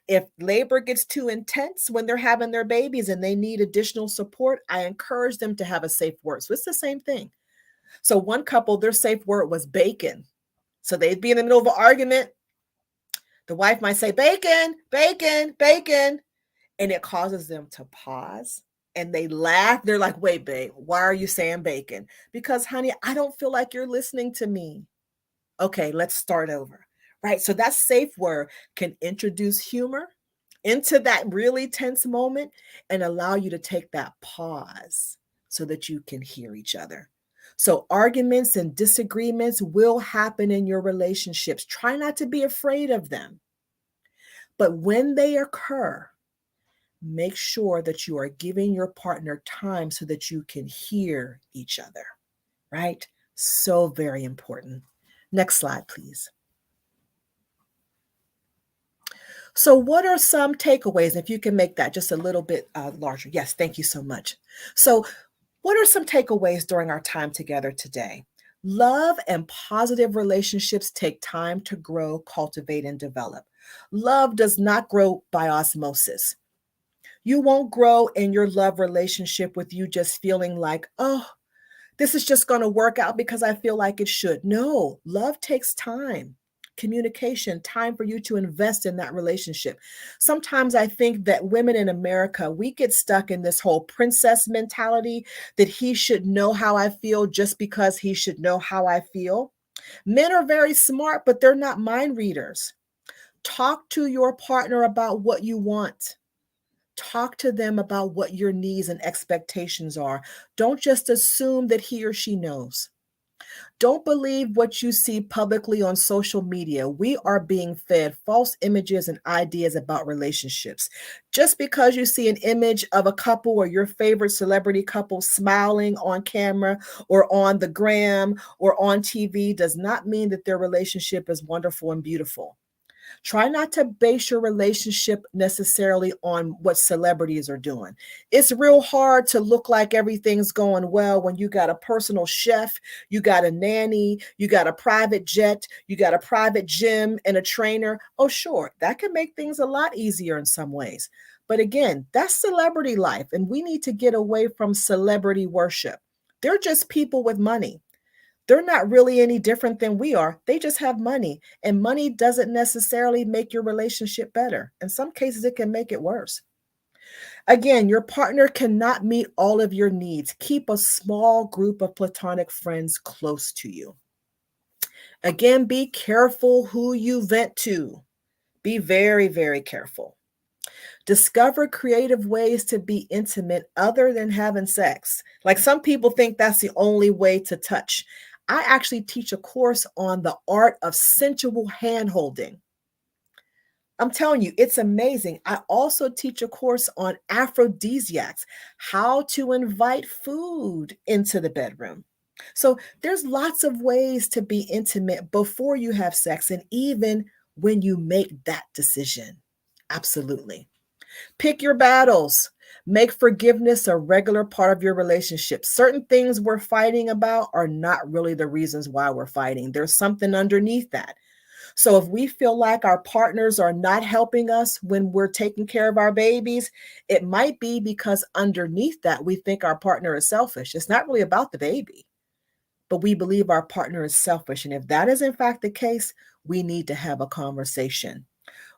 If labor gets too intense when they're having their babies and they need additional support, I encourage them to have a safe word. So it's the same thing. So one couple, their safe word was bacon. So they'd be in the middle of an argument. The wife might say, bacon, bacon, bacon. And it causes them to pause and they laugh. They're like, wait, babe, why are you saying bacon? Because, honey, I don't feel like you're listening to me. Okay, let's start over. Right? So that safe word can introduce humor into that really tense moment and allow you to take that pause so that you can hear each other. So arguments and disagreements will happen in your relationships. Try not to be afraid of them. But when they occur, make sure that you are giving your partner time so that you can hear each other, right? So very important. Next slide, please. So, what are some takeaways? If you can make that just a little bit larger. Yes, thank you so much. So, what are some takeaways during our time together today? Love and positive relationships take time to grow, cultivate, and develop. Love does not grow by osmosis. You won't grow in your love relationship with you just feeling like, oh, this is just going to work out because I feel like it should. No, love takes time, communication, time for you to invest in that relationship. Sometimes I think that women in America, we get stuck in this whole princess mentality that he should know how I feel just because he should know how I feel. Men are very smart, but they're not mind readers. Talk to your partner about what you want. Talk to them about what your needs and expectations are. Don't just assume that he or she knows. Don't believe what you see publicly on social media. We are being fed false images and ideas about relationships. Just because you see an image of a couple or your favorite celebrity couple smiling on camera or on the gram or on TV does not mean that their relationship is wonderful and beautiful. Try not to base your relationship necessarily on what celebrities are doing. It's real hard to look like everything's going well when you got a personal chef, you got a nanny, you got a private jet, you got a private gym and a trainer. Oh, sure, that can make things a lot easier in some ways. But again, that's celebrity life, and we need to get away from celebrity worship. They're just people with money. They're not really any different than we are. They just have money, and money doesn't necessarily make your relationship better. In some cases, it can make it worse. Again, your partner cannot meet all of your needs. Keep a small group of platonic friends close to you. Again, be careful who you vent to. Be very, very careful. Discover creative ways to be intimate other than having sex. Like some people think that's the only way to touch. I actually teach a course on the art of sensual hand holding. I'm telling you, it's amazing. I also teach a course on aphrodisiacs, how to invite food into the bedroom. So there's lots of ways to be intimate before you have sex and even when you make that decision. Absolutely. Pick your battles. Make forgiveness a regular part of your relationship. Certain things we're fighting about are not really the reasons why we're fighting. There's something underneath that. So if we feel like our partners are not helping us when we're taking care of our babies, it might be because underneath that, we think our partner is selfish. It's not really about the baby, but we believe our partner is selfish. And if that is in fact the case, we need to have a conversation.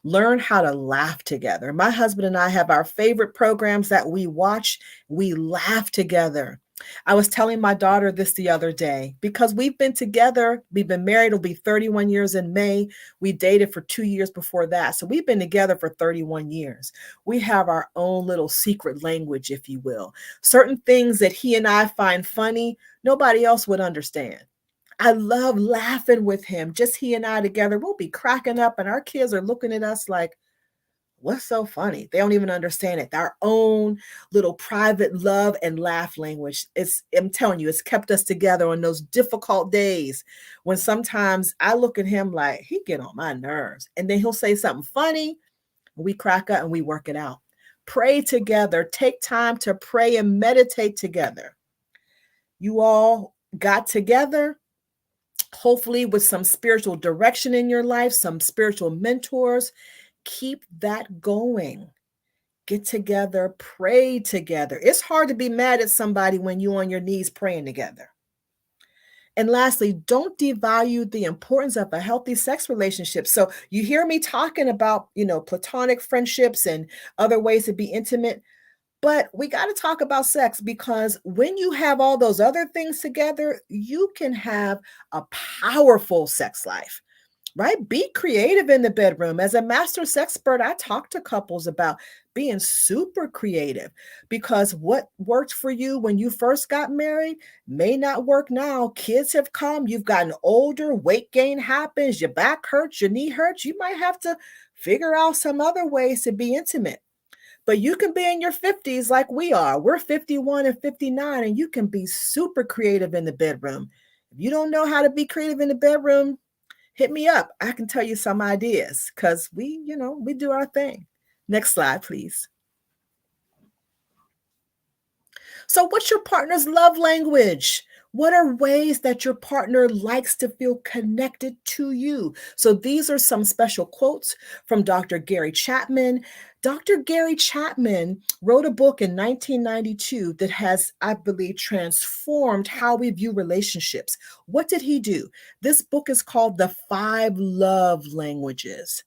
Learn how to laugh together. My husband and I have our favorite programs that we watch. We laugh together. I was telling my daughter this the other day because we've been together. We've been married. It'll be 31 years in May. We dated for 2 years before that. So we've been together for 31 years. We have our own little secret language, if you will. Certain things that he and I find funny, nobody else would understand. I love laughing with him. Just he and I together. We'll be cracking up, and our kids are looking at us like, what's so funny? They don't even understand it. Our own little private love and laugh language. I'm telling you, it's kept us together on those difficult days when sometimes I look at him like he get on my nerves. And then he'll say something funny. We crack up and we work it out. Pray together. Take time to pray and meditate together. You all got together, hopefully with some spiritual direction in your life, some spiritual mentors. Keep that going. Get together, pray together. It's hard to be mad at somebody when you're on your knees praying together. And lastly, don't devalue the importance of a healthy sex relationship. So you hear me talking about, platonic friendships and other ways to be intimate, but we got to talk about sex because when you have all those other things together, you can have a powerful sex life. Right? Be creative in the bedroom. As a master sex expert, I talk to couples about being super creative because what worked for you when you first got married may not work now. Kids have come, you've gotten older, weight gain happens, your back hurts, your knee hurts. You might have to figure out some other ways to be intimate. But you can be in your 50s like we are. We're 51 and 59, and you can be super creative in the bedroom. If you don't know how to be creative in the bedroom, hit me up. I can tell you some ideas because we do our thing. Next slide, please. So, what's your partner's love language? What are ways that your partner likes to feel connected to you? So, these are some special quotes from Dr. Gary Chapman. Dr. Gary Chapman wrote a book in 1992 that has, I believe, transformed how we view relationships. What did he do? This book is called The 5 Love Languages.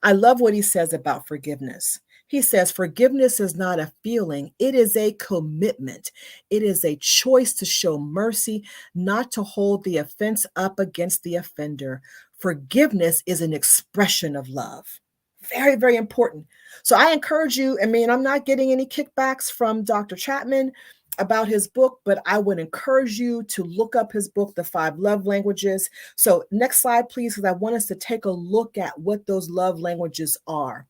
I love what he says about forgiveness. He says, forgiveness is not a feeling, it is a commitment. It is a choice to show mercy, not to hold the offense up against the offender. Forgiveness is an expression of love. Very, very important. So I encourage you, I'm not getting any kickbacks from Dr. Chapman about his book, but I would encourage you to look up his book, The 5 Love Languages. So next slide, please, because I want us to take a look at what those love languages are.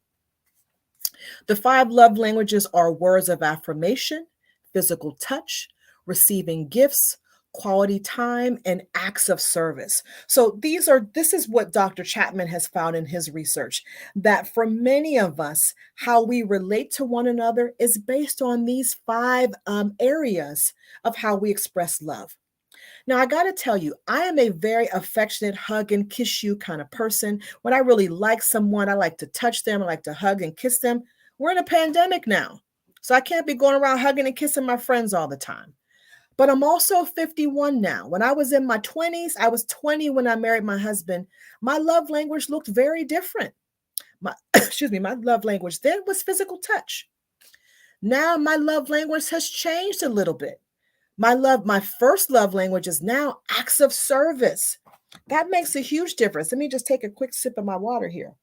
The 5 love languages are words of affirmation, physical touch, receiving gifts, quality time, and acts of service. So this is what Dr. Chapman has found in his research, that for many of us, how we relate to one another is based on these 5 areas of how we express love. Now, I got to tell you, I am a very affectionate, hug and kiss you kind of person. When I really like someone, I like to touch them. I like to hug and kiss them. We're in a pandemic now, so I can't be going around hugging and kissing my friends all the time. But I'm also 51 now. When I was in my 20s, I was 20 when I married my husband. My love language looked very different. My excuse me, my love language then was physical touch. Now my love language has changed a little bit. My first love language is now acts of service. That makes a huge difference. Let me just take a quick sip of my water here.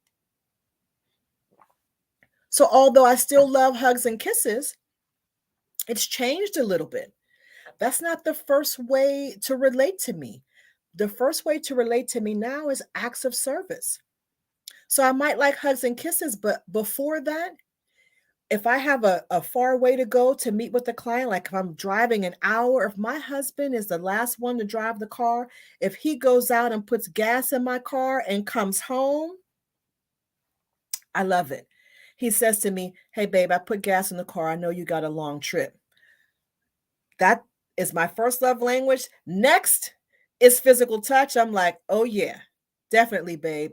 So although I still love hugs and kisses, it's changed a little bit. That's not the first way to relate to me. The first way to relate to me now is acts of service. So I might like hugs and kisses, but before that, if I have a far way to go to meet with the client, like if I'm driving an hour, if my husband is the last one to drive the car, if he goes out and puts gas in my car and comes home, I love it. He says to me, "Hey, babe, I put gas in the car. I know you got a long trip." That is my first love language. Next is physical touch. I'm like, oh yeah, definitely, babe.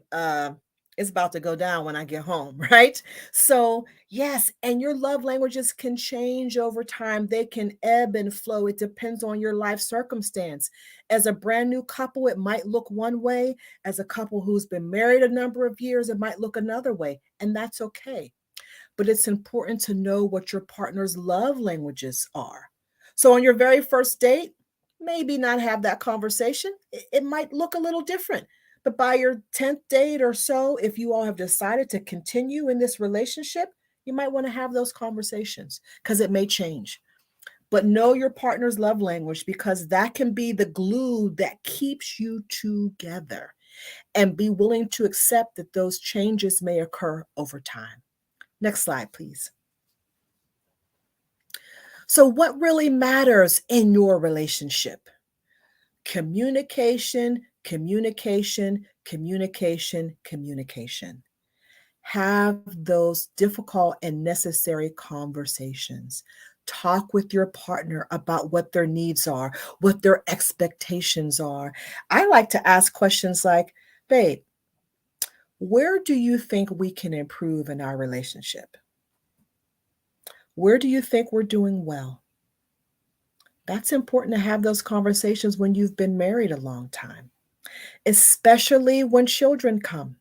It's about to go down when I get home, right? So, yes, and your love languages can change over time. They can ebb and flow. It depends on your life circumstance. As a brand new couple, it might look one way. As a couple who's been married a number of years, it might look another way. And that's okay. But it's important to know what your partner's love languages are. So on your very first date, maybe not have that conversation. It might look a little different. But by your 10th date or so, if you all have decided to continue in this relationship, you might want to have those conversations because it may change. But know your partner's love language because that can be the glue that keeps you together. And be willing to accept that those changes may occur over time. Next slide, please. So, what really matters in your relationship? Communication, communication, communication, communication. Have those difficult and necessary conversations. Talk with your partner about what their needs are, what their expectations are. I like to ask questions like, babe, where do you think we can improve in our relationship? Where do you think we're doing well? That's important to have those conversations when you've been married a long time, especially when children come,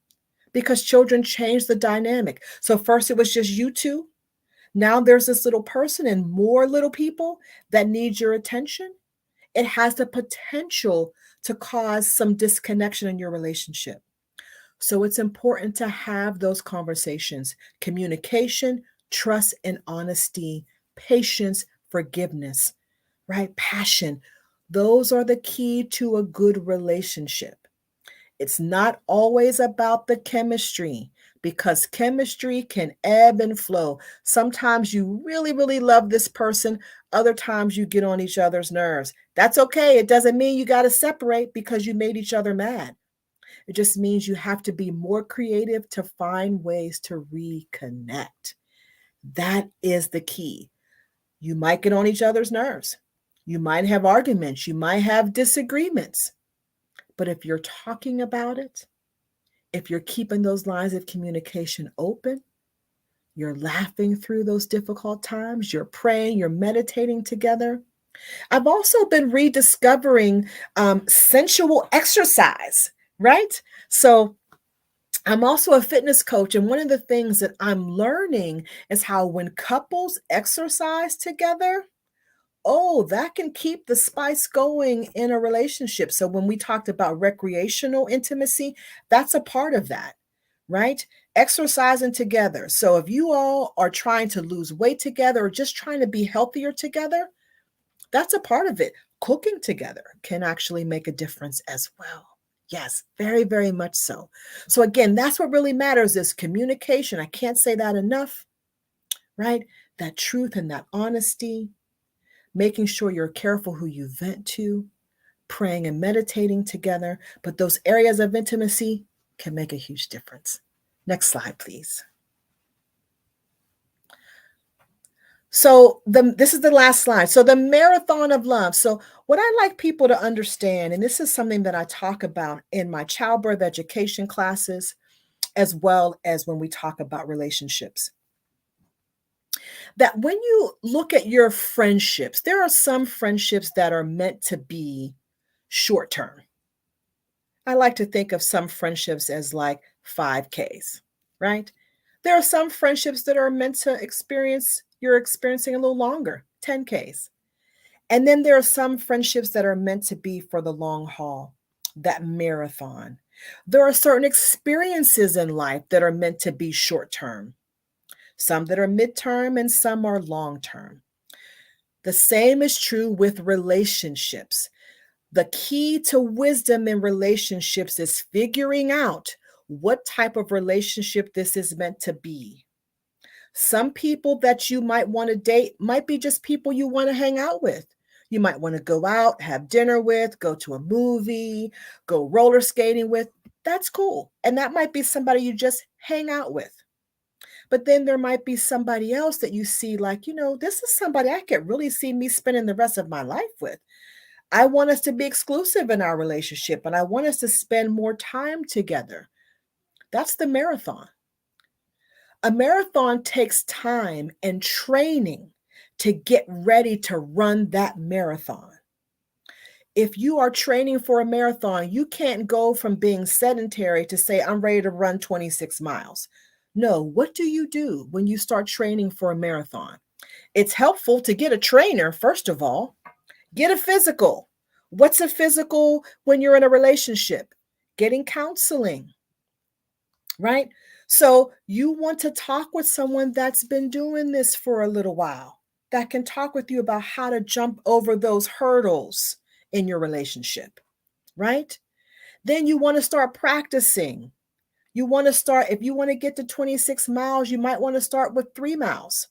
because children change the dynamic. So, first it was just you two. Now there's this little person and more little people that need your attention. It has the potential to cause some disconnection in your relationship. So, it's important to have those conversations: communication, trust, and honesty, patience, forgiveness, right? Passion. Those are the key to a good relationship. It's not always about the chemistry because chemistry can ebb and flow. Sometimes you really, really love this person. Other times you get on each other's nerves. That's okay. It doesn't mean you got to separate because you made each other mad. It just means you have to be more creative to find ways to reconnect. That is the key. You might get on each other's nerves. You might have arguments. You might have disagreements. But if you're talking about it, if you're keeping those lines of communication open, you're laughing through those difficult times, you're praying, you're meditating together. I've also been rediscovering sensual exercise, right? So I'm also a fitness coach. And one of the things that I'm learning is how when couples exercise together, oh, that can keep the spice going in a relationship. So when we talked about recreational intimacy, that's a part of that, right? Exercising together. So if you all are trying to lose weight together or just trying to be healthier together, that's a part of it. Cooking together can actually make a difference as well. Yes, very, very much so. So again, that's what really matters is communication. I can't say that enough, right? That truth and that honesty, making sure you're careful who you vent to, praying and meditating together. But those areas of intimacy can make a huge difference. Next slide, please. So this is the last slide. So the marathon of love. So what I like people to understand, and this is something that I talk about in my childbirth education classes, as well as when we talk about relationships. that when you look at your friendships, there are some friendships that are meant to be short term. I like to think of some friendships as like 5Ks, right? There are some friendships that are meant to experience, you're experiencing a little longer, 10Ks. And then there are some friendships that are meant to be for the long haul, that marathon. There are certain experiences in life that are meant to be short term, some that are midterm, and some are long term. The same is true with relationships. The key to wisdom in relationships is figuring out what type of relationship this is meant to be. Some people that you might want to date might be just people you want to hang out with. You might want to go out, have dinner with, go to a movie, go roller skating with. That's cool. And that might be somebody you just hang out with. But then there might be somebody else that you see, like, this is somebody I could really see me spending the rest of my life with. I want us to be exclusive in our relationship and I want us to spend more time together. That's the marathon. A marathon takes time and training to get ready to run that marathon. If you are training for a marathon, you can't go from being sedentary to say, I'm ready to run 26 miles. No, what do you do when you start training for a marathon? It's helpful to get a trainer, first of all. Get a physical. What's a physical when you're in a relationship? Getting counseling, right? So you want to talk with someone that's been doing this for a little while, that can talk with you about how to jump over those hurdles in your relationship, right? Then you want to start practicing. You want to start, if you want to get to 26 miles, you might want to start with 3 miles,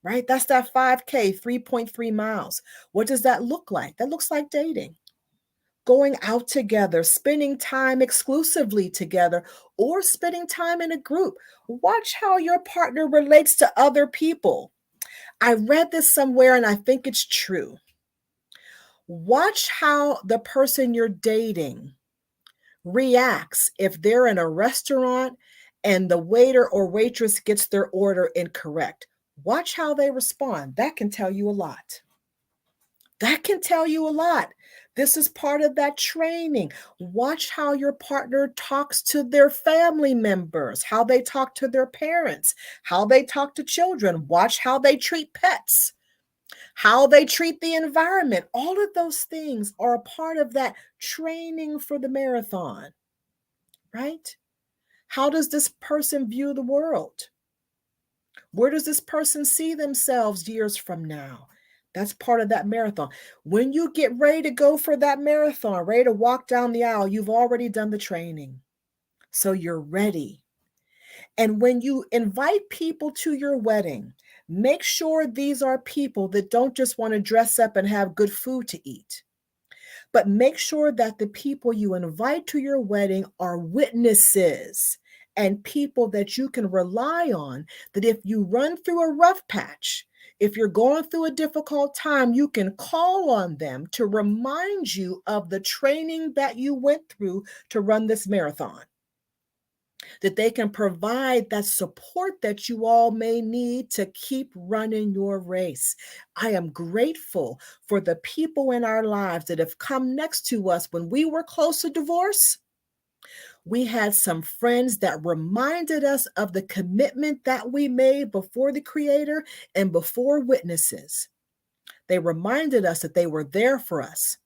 right? That's that 5K, 3.3 miles. What does that look like? That looks like dating, going out together, spending time exclusively together, or spending time in a group. Watch how your partner relates to other people. I read this somewhere and I think it's true. Watch how the person you're dating reacts if they're in a restaurant and the waiter or waitress gets their order incorrect. Watch how they respond. That can tell you a lot. That can tell you a lot. This is part of that training. Watch how your partner talks to their family members, how they talk to their parents, how they talk to children. Watch how they treat pets, how they treat the environment. All of those things are a part of that training for the marathon, right? How does this person view the world? Where does this person see themselves years from now? That's part of that marathon. When you get ready to go for that marathon, ready to walk down the aisle, you've already done the training. So you're ready. And when you invite people to your wedding, make sure these are people that don't just want to dress up and have good food to eat, but make sure that the people you invite to your wedding are witnesses and people that you can rely on, that if you run through a rough patch, if you're going through a difficult time, you can call on them to remind you of the training that you went through to run this marathon, that they can provide that support that you all may need to keep running your race. I am grateful for the people in our lives that have come next to us when we were close to divorce. We had some friends that reminded us of the commitment that we made before the Creator and before witnesses. They reminded us that they were there for us.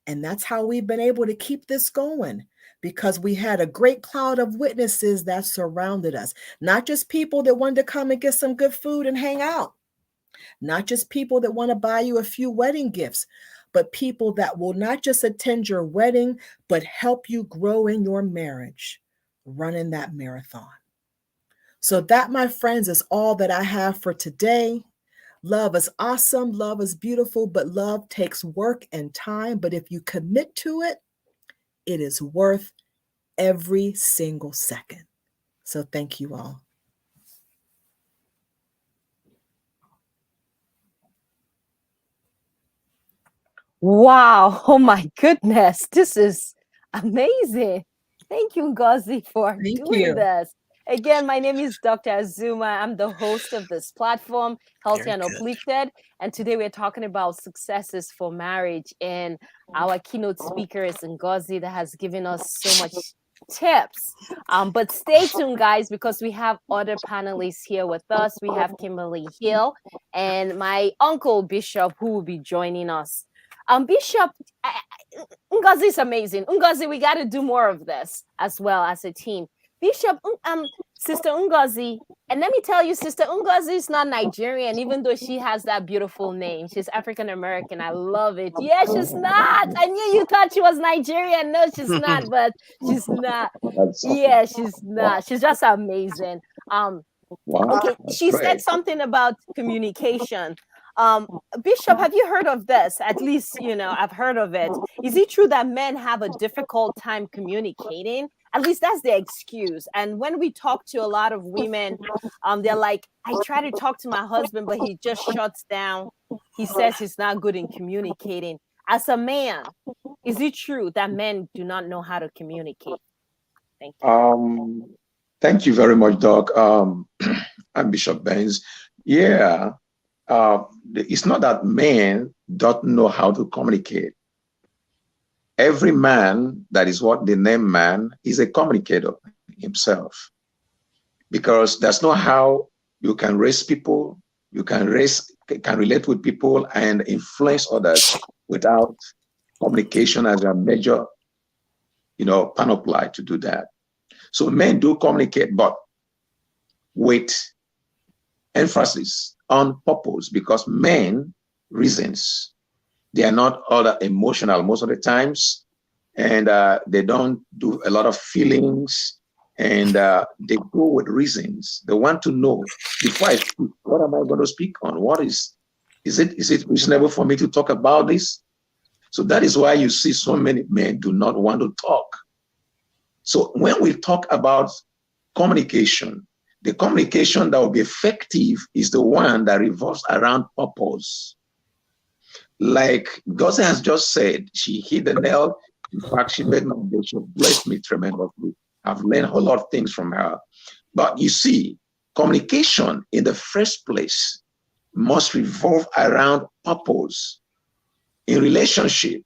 And that's how we've been able to keep this going, because we had a great cloud of witnesses that surrounded us. Not just people that wanted to come and get some good food and hang out, not just people that want to buy you a few wedding gifts, but people that will not just attend your wedding, but help you grow in your marriage, running that marathon. So, that, my friends, is all that I have for today. Love is awesome. Love is beautiful, but love takes work and time. But if you commit to it, it is worth every single second. So thank you all. Wow. Oh my goodness. This is amazing. Thank you, Ngozi, for Thank doing you. this. Again, my name is Dr. Azuma. I'm the host of this platform, Healthy Very and good. Uplifted. And today we're talking about successes for marriage. And our keynote speaker is Ngozi that has given us so much tips. But stay tuned, guys, because we have other panelists here with us. We have Kimberly Hill and my uncle Bishop who will be joining us. Bishop, Ngozi is amazing. Ngozi, we got to do more of this as well as a team. Bishop, Sister Ngozi, and let me tell you, Sister Ngozi is not Nigerian, even though she has that beautiful name. She's African American. I love it. Yeah, she's not. I knew you thought she was Nigerian. No, she's not, but she's not. That's Yeah, she's wow, not. She's just amazing. Um, wow, okay, that's she said great. something about communication. Um, Bishop, have you heard of this? At least, I've heard of it. Is it true that men have a difficult time communicating? At least that's the excuse. And when we talk to a lot of women, they're like, I try to talk to my husband, but he just shuts down. He says he's not good in communicating. As a man, is it true that men do not know how to communicate? Thank you. Um, Thank you very much, Doc. I'm Bishop Benz. Yeah, it's not that men don't know how to communicate. Every man, that is what they name man, is a communicator himself. Because there's no how you can raise people, can relate with people and influence others without communication as a major, panoply to do that. So men do communicate, but with emphasis on purpose, because men reasons. They are not all that emotional most of the times, and they don't do a lot of feelings, and they go with reasons. They want to know before I speak, what am I going to speak on? Is it reasonable for me to talk about this? So that is why you see so many men do not want to talk. So when we talk about communication, the communication that will be effective is the one that revolves around purpose. Like Gosse has just said, she hit the nail. In fact, she made my day. She blessed me tremendously. I've learned a whole lot of things from her. But you see, communication in the first place must revolve around purpose. In relationship,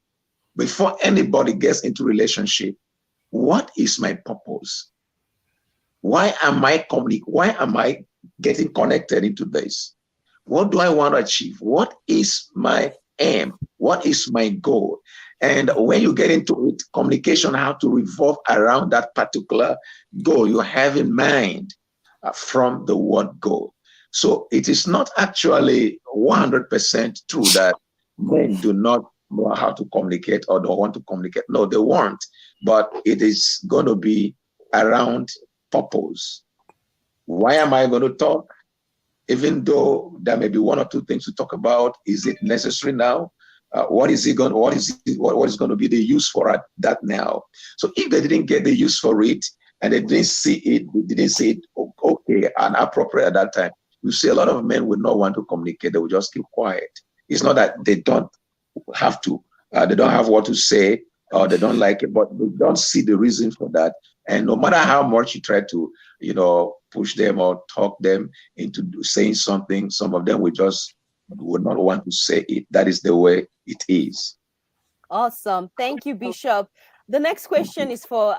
before anybody gets into relationship, what is my purpose? Why am I getting connected into this? What do I want to achieve? What is my aim? What is my goal? And when you get into it, communication have to revolve around that particular goal you have in mind from the word goal. So it is not actually 100% true that men do not know how to communicate or don't want to communicate. No, they want, but it is going to be around purpose. Why am I going to talk? Even though there may be one or two things to talk about, is it necessary now? What is what is going to be the use for that now? So if they didn't get the use for it and they didn't see it okay and appropriate at that time, you see a lot of men would not want to communicate. They will just keep quiet. It's not that they don't have to, they don't have what to say or they don't like it, but they don't see the reason for that. And no matter how much you try to, push them or talk them into saying something, some of them would not want to say it. That is the way it is. Awesome. Thank you, Bishop. The next question is for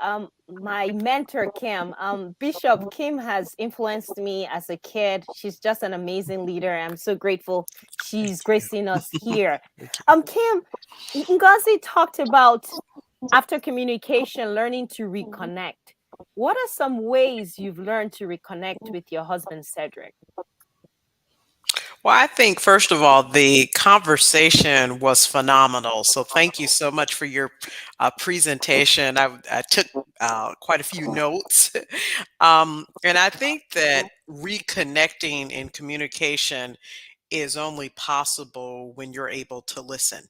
my mentor, Kim. Bishop, Kim has influenced me as a kid. She's just an amazing leader. I'm so grateful she's gracing us here. Kim, Ngozi talked about after communication, learning to reconnect. What are some ways you've learned to reconnect with your husband, Cedric? Well, I think, first of all, the conversation was phenomenal. So thank you so much for your presentation. I took quite a few notes. And I think that reconnecting in communication is only possible when you're able to listen.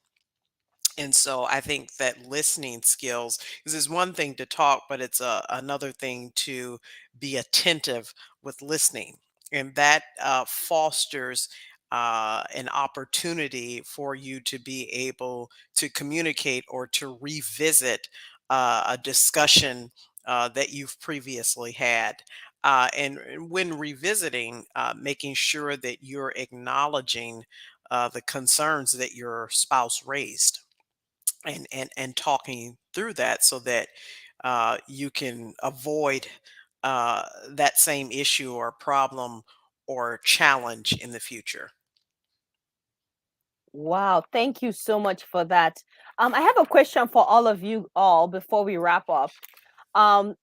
And so I think that listening skills, because it's one thing to talk, but it's another thing to be attentive with listening. And that fosters an opportunity for you to be able to communicate or to revisit a discussion that you've previously had. And when revisiting, making sure that you're acknowledging the concerns that your spouse raised, and talking through that so that you can avoid that same issue or problem or challenge in the future. Wow, thank you so much for that. I have a question for all of you all before we wrap up. Um,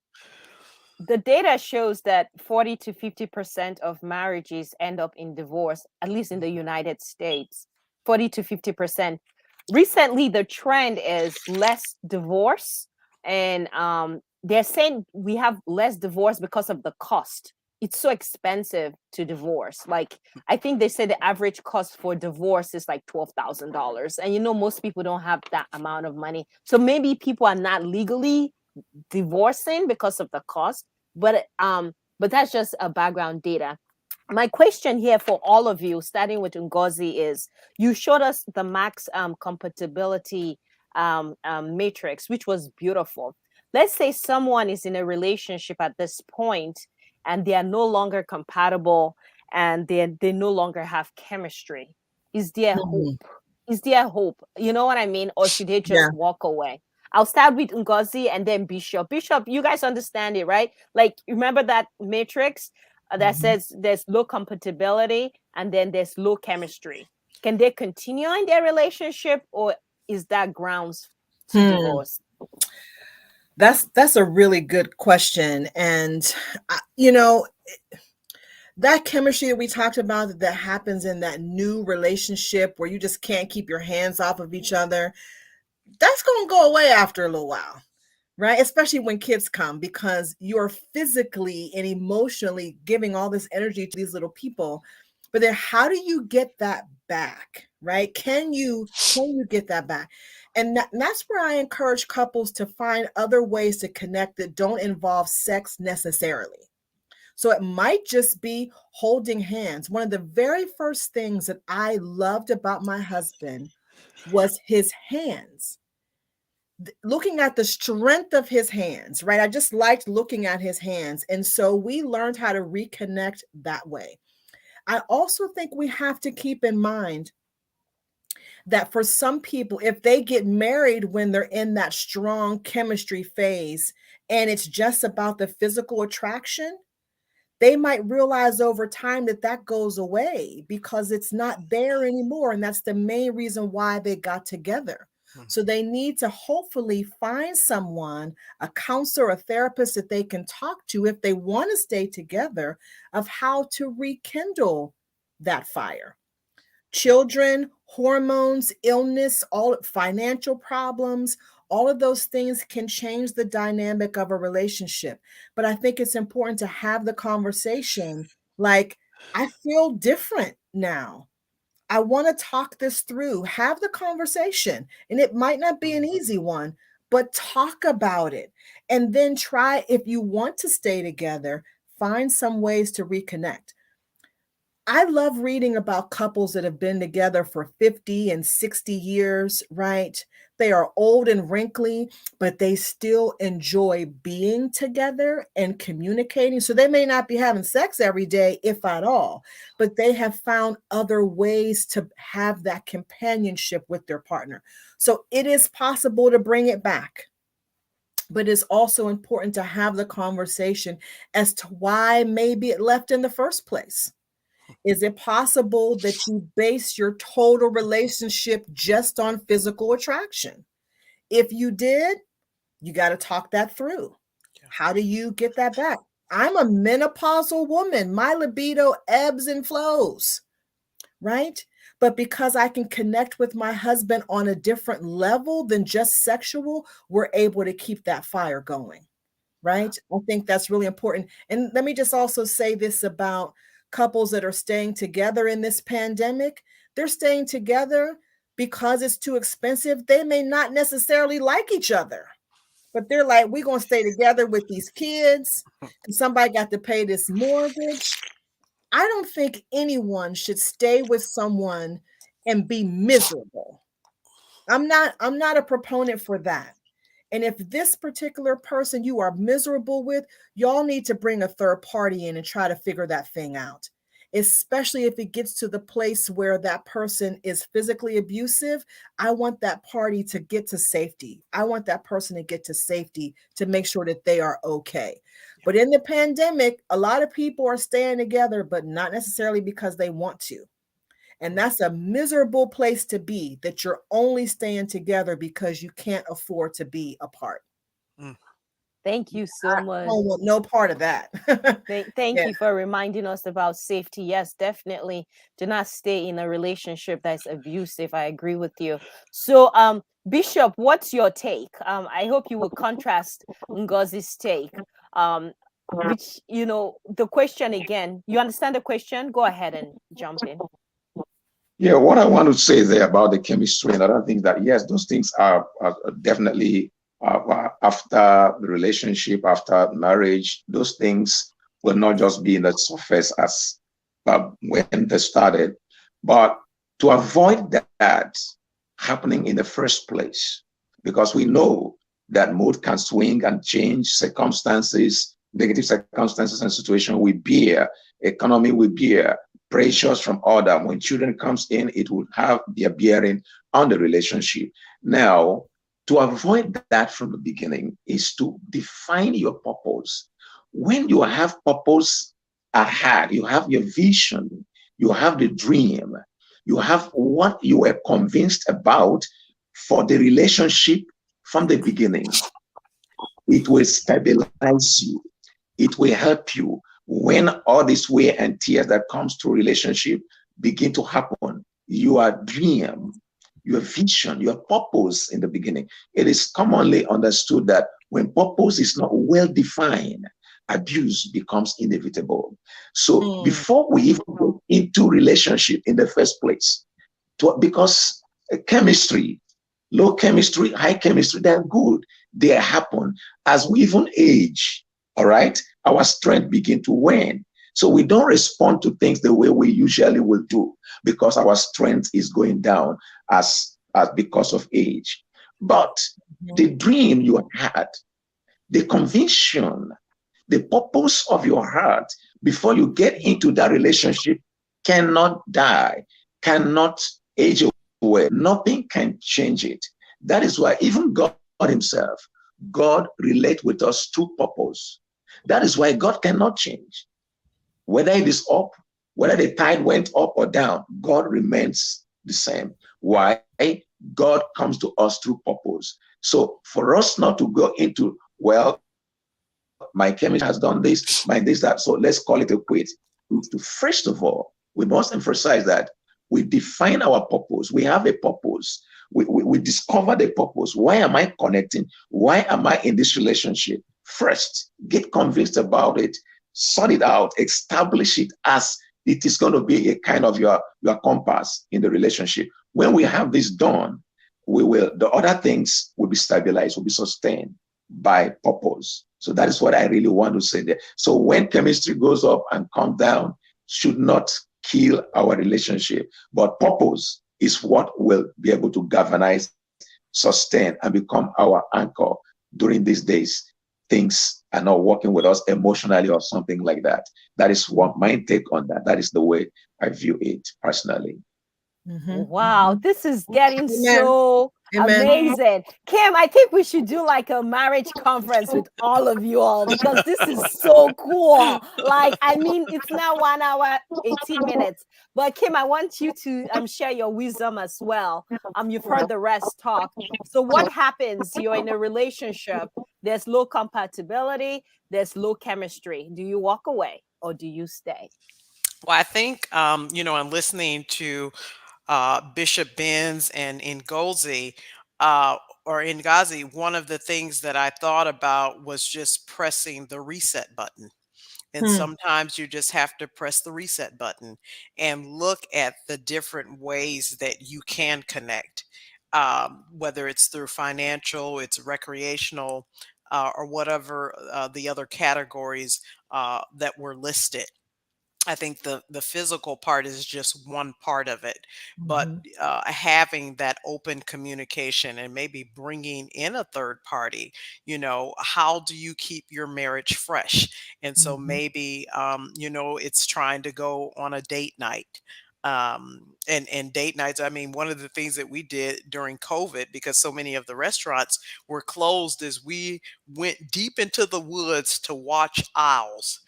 the data shows that 40 to 50% of marriages end up in divorce, at least in the United States. 40 to 50%. Recently, the trend is less divorce, and they're saying we have less divorce because of the cost. It's so expensive to divorce. Like, I think they say the average cost for divorce is like $12,000. And most people don't have that amount of money. So maybe people are not legally divorcing because of the cost, but that's just a background data. My question here for all of you, starting with Ngozi, is you showed us the max compatibility matrix, which was beautiful. Let's say someone is in a relationship at this point and they are no longer compatible and they no longer have chemistry. Is there hope? Mhm. Is there hope? You know what I mean? Or should they Yeah. just walk away? I'll start with Ngozi and then Bishop. Bishop, you guys understand it, right? Like, remember that matrix that Mhm. says there's low compatibility and then there's low chemistry. Can they continue in their relationship, or is that grounds to Hmm. divorce? That's a really good question, and you know that chemistry that we talked about that happens in that new relationship where you just can't keep your hands off of each other. That's going to go away after a little while, right? Especially when kids come, because you're physically and emotionally giving all this energy to these little people. But then how do you get that back, right? Can you get that back? And that's where I encourage couples to find other ways to connect that don't involve sex necessarily. So it might just be holding hands. One of the very first things that I loved about my husband was his hands, looking at the strength of his hands, right? I just liked looking at his hands. And so we learned how to reconnect that way. I also think we have to keep in mind that for some people, if they get married when they're in that strong chemistry phase and it's just about the physical attraction, they might realize over time that that goes away because it's not there anymore. And that's the main reason why they got together. Mhm. So they need to hopefully find someone, a counselor, a therapist that they can talk to if they want to stay together, of how to rekindle that fire. Children, hormones, illness, all financial problems, all of those things can change the dynamic of a relationship. But I think it's important to have the conversation like, I feel different now. I want to talk this through. Have the conversation. And it might not be an easy one, but talk about it. And then try, if you want to stay together, find some ways to reconnect. I love reading about couples that have been together for 50 and 60 years, right? They are old and wrinkly, but they still enjoy being together and communicating. So they may not be having sex every day, if at all, but they have found other ways to have that companionship with their partner. So it is possible to bring it back, but it's also important to have the conversation as to why maybe it left in the first place. Is it possible that you base your total relationship just on physical attraction? If you did, you got to talk that through. Yeah. How do you get that back? I'm a menopausal woman. My libido ebbs and flows, right? But because I can connect with my husband on a different level than just sexual, we're able to keep that fire going, right? I think that's really important. And let me just also say this about couples that are staying together in this pandemic. They're staying together because it's too expensive. They may not necessarily like each other, but they're like, we're going to stay together with these kids because somebody got to pay this mortgage. I don't think anyone should stay with someone and be miserable. I'm not a proponent for that. And if this particular person you are miserable with, y'all need to bring a third party in and try to figure that thing out. Especially if it gets to the place where that person is physically abusive, I want that party to get to safety. I want that person to get to safety to make sure that they are okay. But in the pandemic, a lot of people are staying together, but not necessarily because they want to. And that's a miserable place to be, that you're only staying together because you can't afford to be apart. Mm. Thank you so I much. don't want no part of that. Thank Yeah. you for reminding us about safety. Yes, definitely. Do not stay in a relationship that's abusive. I agree with you. So, Bishop, what's your take? I hope you will contrast Ngozi's take. Which, the question again, you understand the question? Go ahead and jump in. Yeah, what I want to say there about the chemistry and other things, that yes, those things are definitely after the relationship, after marriage, those things will not just be in the surface as when they started, but to avoid that happening in the first place, because we know that mood can swing and change, circumstances, negative circumstances and situation we bear, economy we bear, pressures from other. When children comes in, it will have their bearing on the relationship. Now, to avoid that from the beginning is to define your purpose. When you have purpose ahead, you have your vision, you have the dream, you have what you were convinced about for the relationship from the beginning. It will stabilize you. It will help you when all this wear and tears that comes to relationship begin to happen. Your dream, your vision, your purpose in the beginning. It is commonly understood that when purpose is not well defined, abuse becomes inevitable. So before we even go into relationship in the first place, because chemistry, low chemistry, high chemistry, they're good. They happen as we even age. All right, our strength begin to wane. So we don't respond to things the way we usually will do because our strength is going down as because of age. But the dream you had, the conviction, the purpose of your heart before you get into that relationship cannot die, cannot age away. Nothing can change it. That is why even God Himself, God relates with us through purpose. That is why God cannot change. Whether it is up, whether the tide went up or down, God remains the same. Why? God comes to us through purpose. So for us not to go into, well, my chemistry has done this, my this, that, so let's call it a quit. To first of all, we must emphasize that we define our purpose. We have a purpose. We discover the purpose. Why am I connecting? Why am I in this relationship? First, get convinced about it, sort it out, establish it as it is going to be a kind of your compass in the relationship. When we have this done, the other things will be stabilized, will be sustained by purpose. So that is what I really want to say there. So when chemistry goes up and comes down, should not kill our relationship, but purpose is what will be able to galvanize, sustain, and become our anchor during these days. Things are not working with us emotionally or something like that. That is what my take on that. That is the way I view it personally. Wow, this is getting Amen. so Amen. amazing. Kim, I think we should do like a marriage conference with all of you all because this is so cool. Like, I mean, it's now 1 hour, 18 minutes. But Kim, I want you to share your wisdom as well. You've heard the rest talk. So what happens? You're in a relationship, there's low compatibility, there's low chemistry. Do you walk away or do you stay? Well, I think, I'm listening to Bishop Benz and Ngozi, uh, or Ngazi, one of the things that I thought about was just pressing the reset button. And sometimes you just have to press the reset button and look at the different ways that you can connect, whether it's through financial, it's recreational, or whatever the other categories that were listed. I think the physical part is just one part of it, but Mhm. having that open communication and maybe bringing in a third party, how do you keep your marriage fresh? And so Mhm. maybe, it's trying to go on a date night. And date nights, I mean, one of the things that we did during COVID, because so many of the restaurants were closed, is we went deep into the woods to watch owls.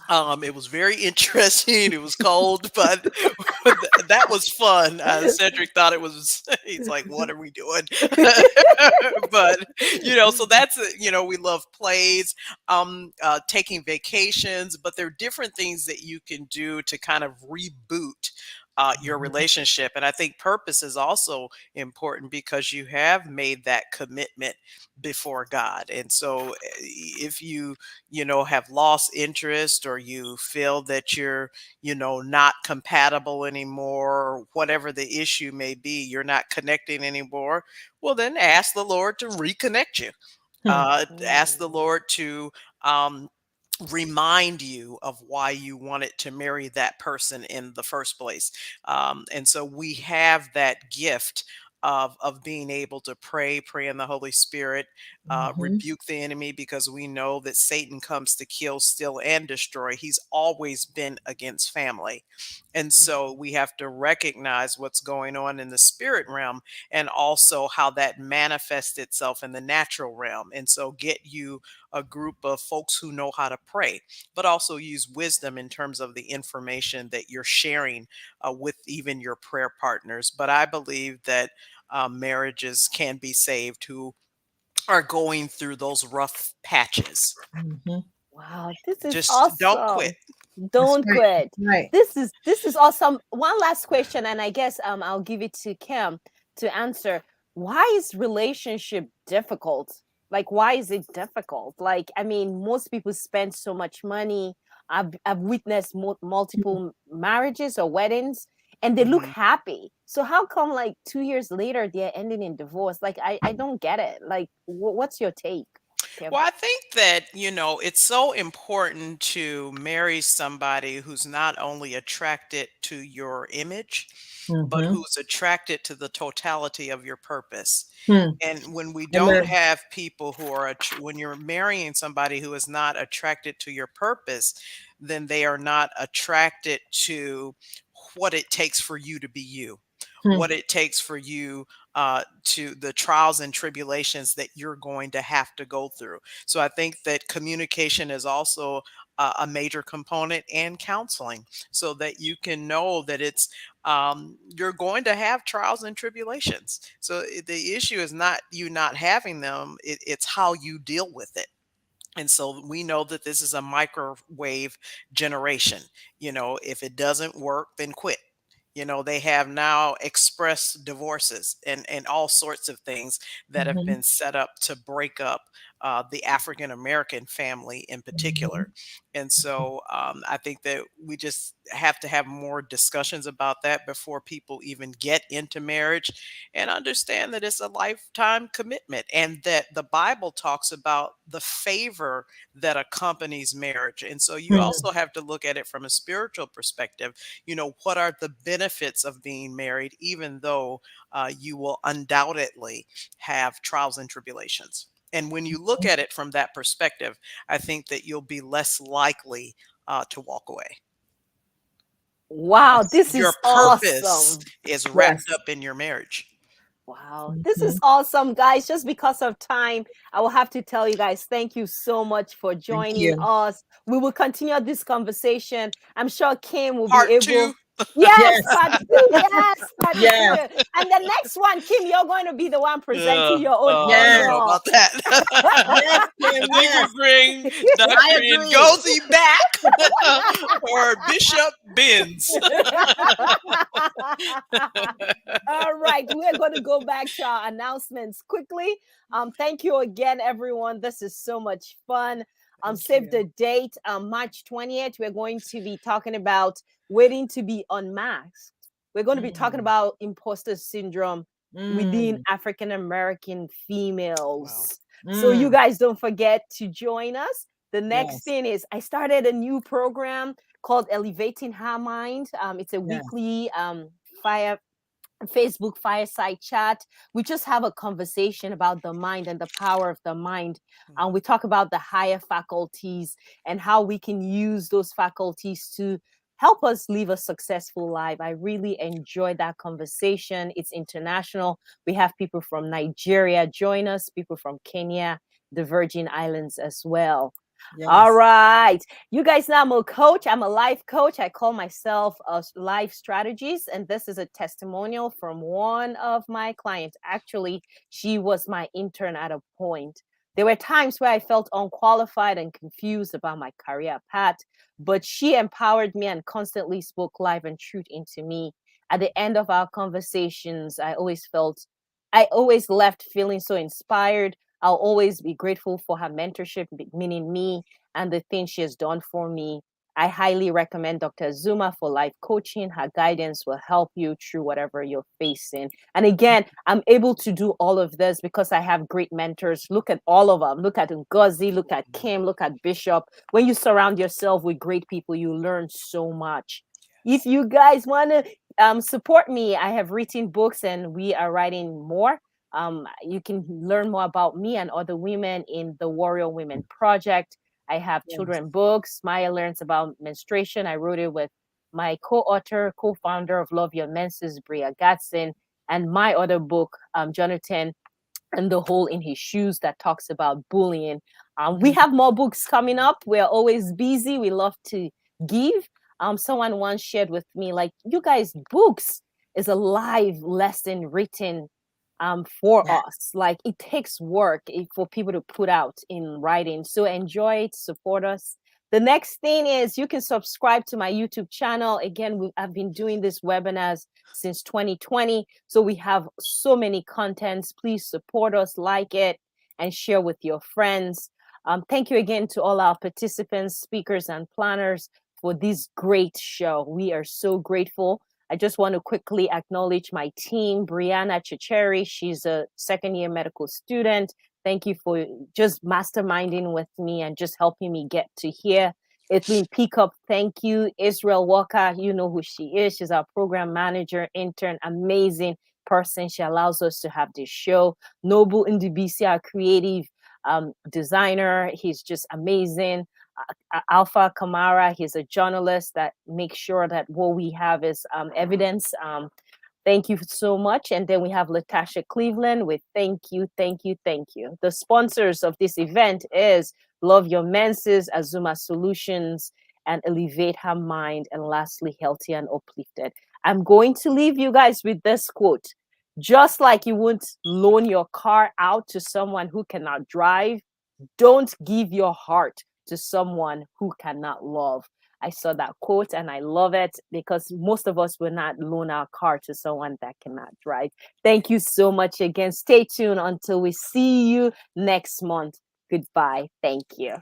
It was very interesting. It was cold, but that was fun. Cedric thought it was. He's like, "What are we doing?" But so that's we love plays, taking vacations, but there are different things that you can do to kind of reboot your Mhm. relationship. And I think purpose is also important because you have made that commitment before God. And so if you have lost interest, or you feel that you're not compatible anymore, or whatever the issue may be, you're not connecting anymore, well, then ask the Lord to reconnect you. Hmm. Ask the Mm. Lord to um, remind you of why you wanted to marry that person in the first place. And so we have that gift of being able to pray in the Holy Spirit, Mhm. rebuke the enemy, because we know that Satan comes to kill, steal, and destroy. He's always been against family. And so we have to recognize what's going on in the spirit realm, and also how that manifests itself in the natural realm. And so get you a group of folks who know how to pray, but also use wisdom in terms of the information that you're sharing with even your prayer partners. But I believe that marriages can be saved who are going through those rough patches. Mhm. Wow, this is Just don't quit. awesome. That's Don't right. quit. That's right. This is awesome. One last question, and I guess I'll give it to Kim to answer. Why is relationship difficult? Like, why is it difficult? Like, I mean, most people spend so much money. I've witnessed multiple marriages or weddings, and they look Mhm. happy. So how come like 2 years later they're ending in divorce? Like, I don't get it. Like, what's your take, Kim? Well, I think that, it's so important to marry somebody who's not only attracted to your image, but Mhm. who's attracted to the totality of your purpose. Hmm. And when we don't Amen. have people who are, when you're marrying somebody who is not attracted to your purpose, then they are not attracted to what it takes for you to be you, Hmm. what it takes for you to the trials and tribulations that you're going to have to go through. So I think that communication is also a major component, and counseling, so that you can know that you're going to have trials and tribulations. So the issue is not you not having them, it's how you deal with it. And so we know that this is a microwave generation. If it doesn't work, then quit. They have now express divorces and all sorts of things that have Mhm. been set up to break up the African American family in Mhm. particular. And so I think that we just have to have more discussions about that before people even get into marriage, and understand that it's a lifetime commitment, and that the Bible talks about the favor that accompanies marriage. And so you Hmm. also have to look at it from a spiritual perspective. What are the benefits of being married, even though you will undoubtedly have trials and tribulations. And when you look at it from that perspective, I think that you'll be less likely to walk away. Wow, Yes. this Your is purpose awesome. is wrapped Yes. up in your marriage. Wow, this is Mhm. awesome, guys. Just because of time, I will have to tell you guys, thank you so much for Thank joining you. us. We will continue this conversation. I'm sure Kim will be Part two. able. Yes, Yes. part two. Yes, part Yes. two. And the next one, Kim, you're going to be the one presenting your own I don't Yes. know panel. about that. Yes, I Kim. think we Yes. bring I Dr. agree. Ngozi back or Bishop Benz. All right, we're going to go back to our announcements quickly. Thank you again, everyone. This is so much fun. Thank Save you. the date, March 20th. We're going to be talking about waiting to be unmasked. We're going to be talking Mm. about imposter syndrome within Mm. African American Wow. females. So you Mm. guys don't forget to join us. The next Yes. thing is I started a new program called Elevating Her Mind. It's a Yes. weekly Facebook fireside chat. We just have a conversation about the mind and the power of the mind. We talk about the higher faculties and how we can use those faculties to help us live a successful life. I really enjoyed that conversation. It's international. We have people from Nigeria join us, people from Kenya, the Virgin Islands as well. Yes. All right. You guys know I'm a coach. I'm a life coach. I call myself a life strategist. And this is a testimonial from one of my clients. Actually, she was my intern at a point. There were times where I felt unqualified and confused about my career path, but she empowered me and constantly spoke life and truth into me. At the end of our conversations, I always left feeling so inspired. I'll always be grateful for her mentorship, meaning me, and the things she has done for me. I highly recommend Dr. Zuma for life coaching. Her guidance will help you through whatever you're facing. And again, I'm able to do all of this because I have great mentors. Look at all of them. Look at Ngozi, look at Kim, look at Bishop. When you surround yourself with great people, you learn so much. If you guys want to support me, I have written books and we are writing more. You can learn more about me and other women in the Warrior Women Project. I have children books. Maya learns about menstruation. I wrote it with my co-author, co-founder of Love Your Menses, Bria Gatson, and my other book, Jonathan and the Hole in His Shoes, that talks about bullying. We have more books coming up. We're always busy. We love to give. Someone once shared with me, like, you guys, books is a live lesson written for us. Like, it takes work for people to put out in writing. So enjoy it, support us. The next thing is you can subscribe to my YouTube channel. Again, I've been doing these webinars since 2020. So we have so many contents. Please support us, like it, and share with your friends. Thank you again to all our participants, speakers, and planners for this great show. We are so grateful. I just want to quickly acknowledge my team, Brianna Chicheri. She's a second-year medical student. Thank you for just masterminding with me and just helping me get to here. Etlin Peakup, thank you. Israel Walker, you know who she is. She's our program manager, intern, amazing person. She allows us to have this show. Noble Ndubisi, our creative designer. He's just amazing. Alpha Kamara, he's a journalist that makes sure that what we have is evidence. Thank you so much. And then we have Latasha Cleveland with thank you, thank you, thank you. The sponsors of this event is Love Your Menses, Azuma Solutions, and Elevate Her Mind, and lastly, Healthy and Uplifted. I'm going to leave you guys with this quote. Just like you wouldn't loan your car out to someone who cannot drive, don't give your heart to someone who cannot love. I saw that quote and I love it because most of us will not loan our car to someone that cannot drive. Thank you so much again. Stay tuned until we see you next month. Goodbye. Thank you.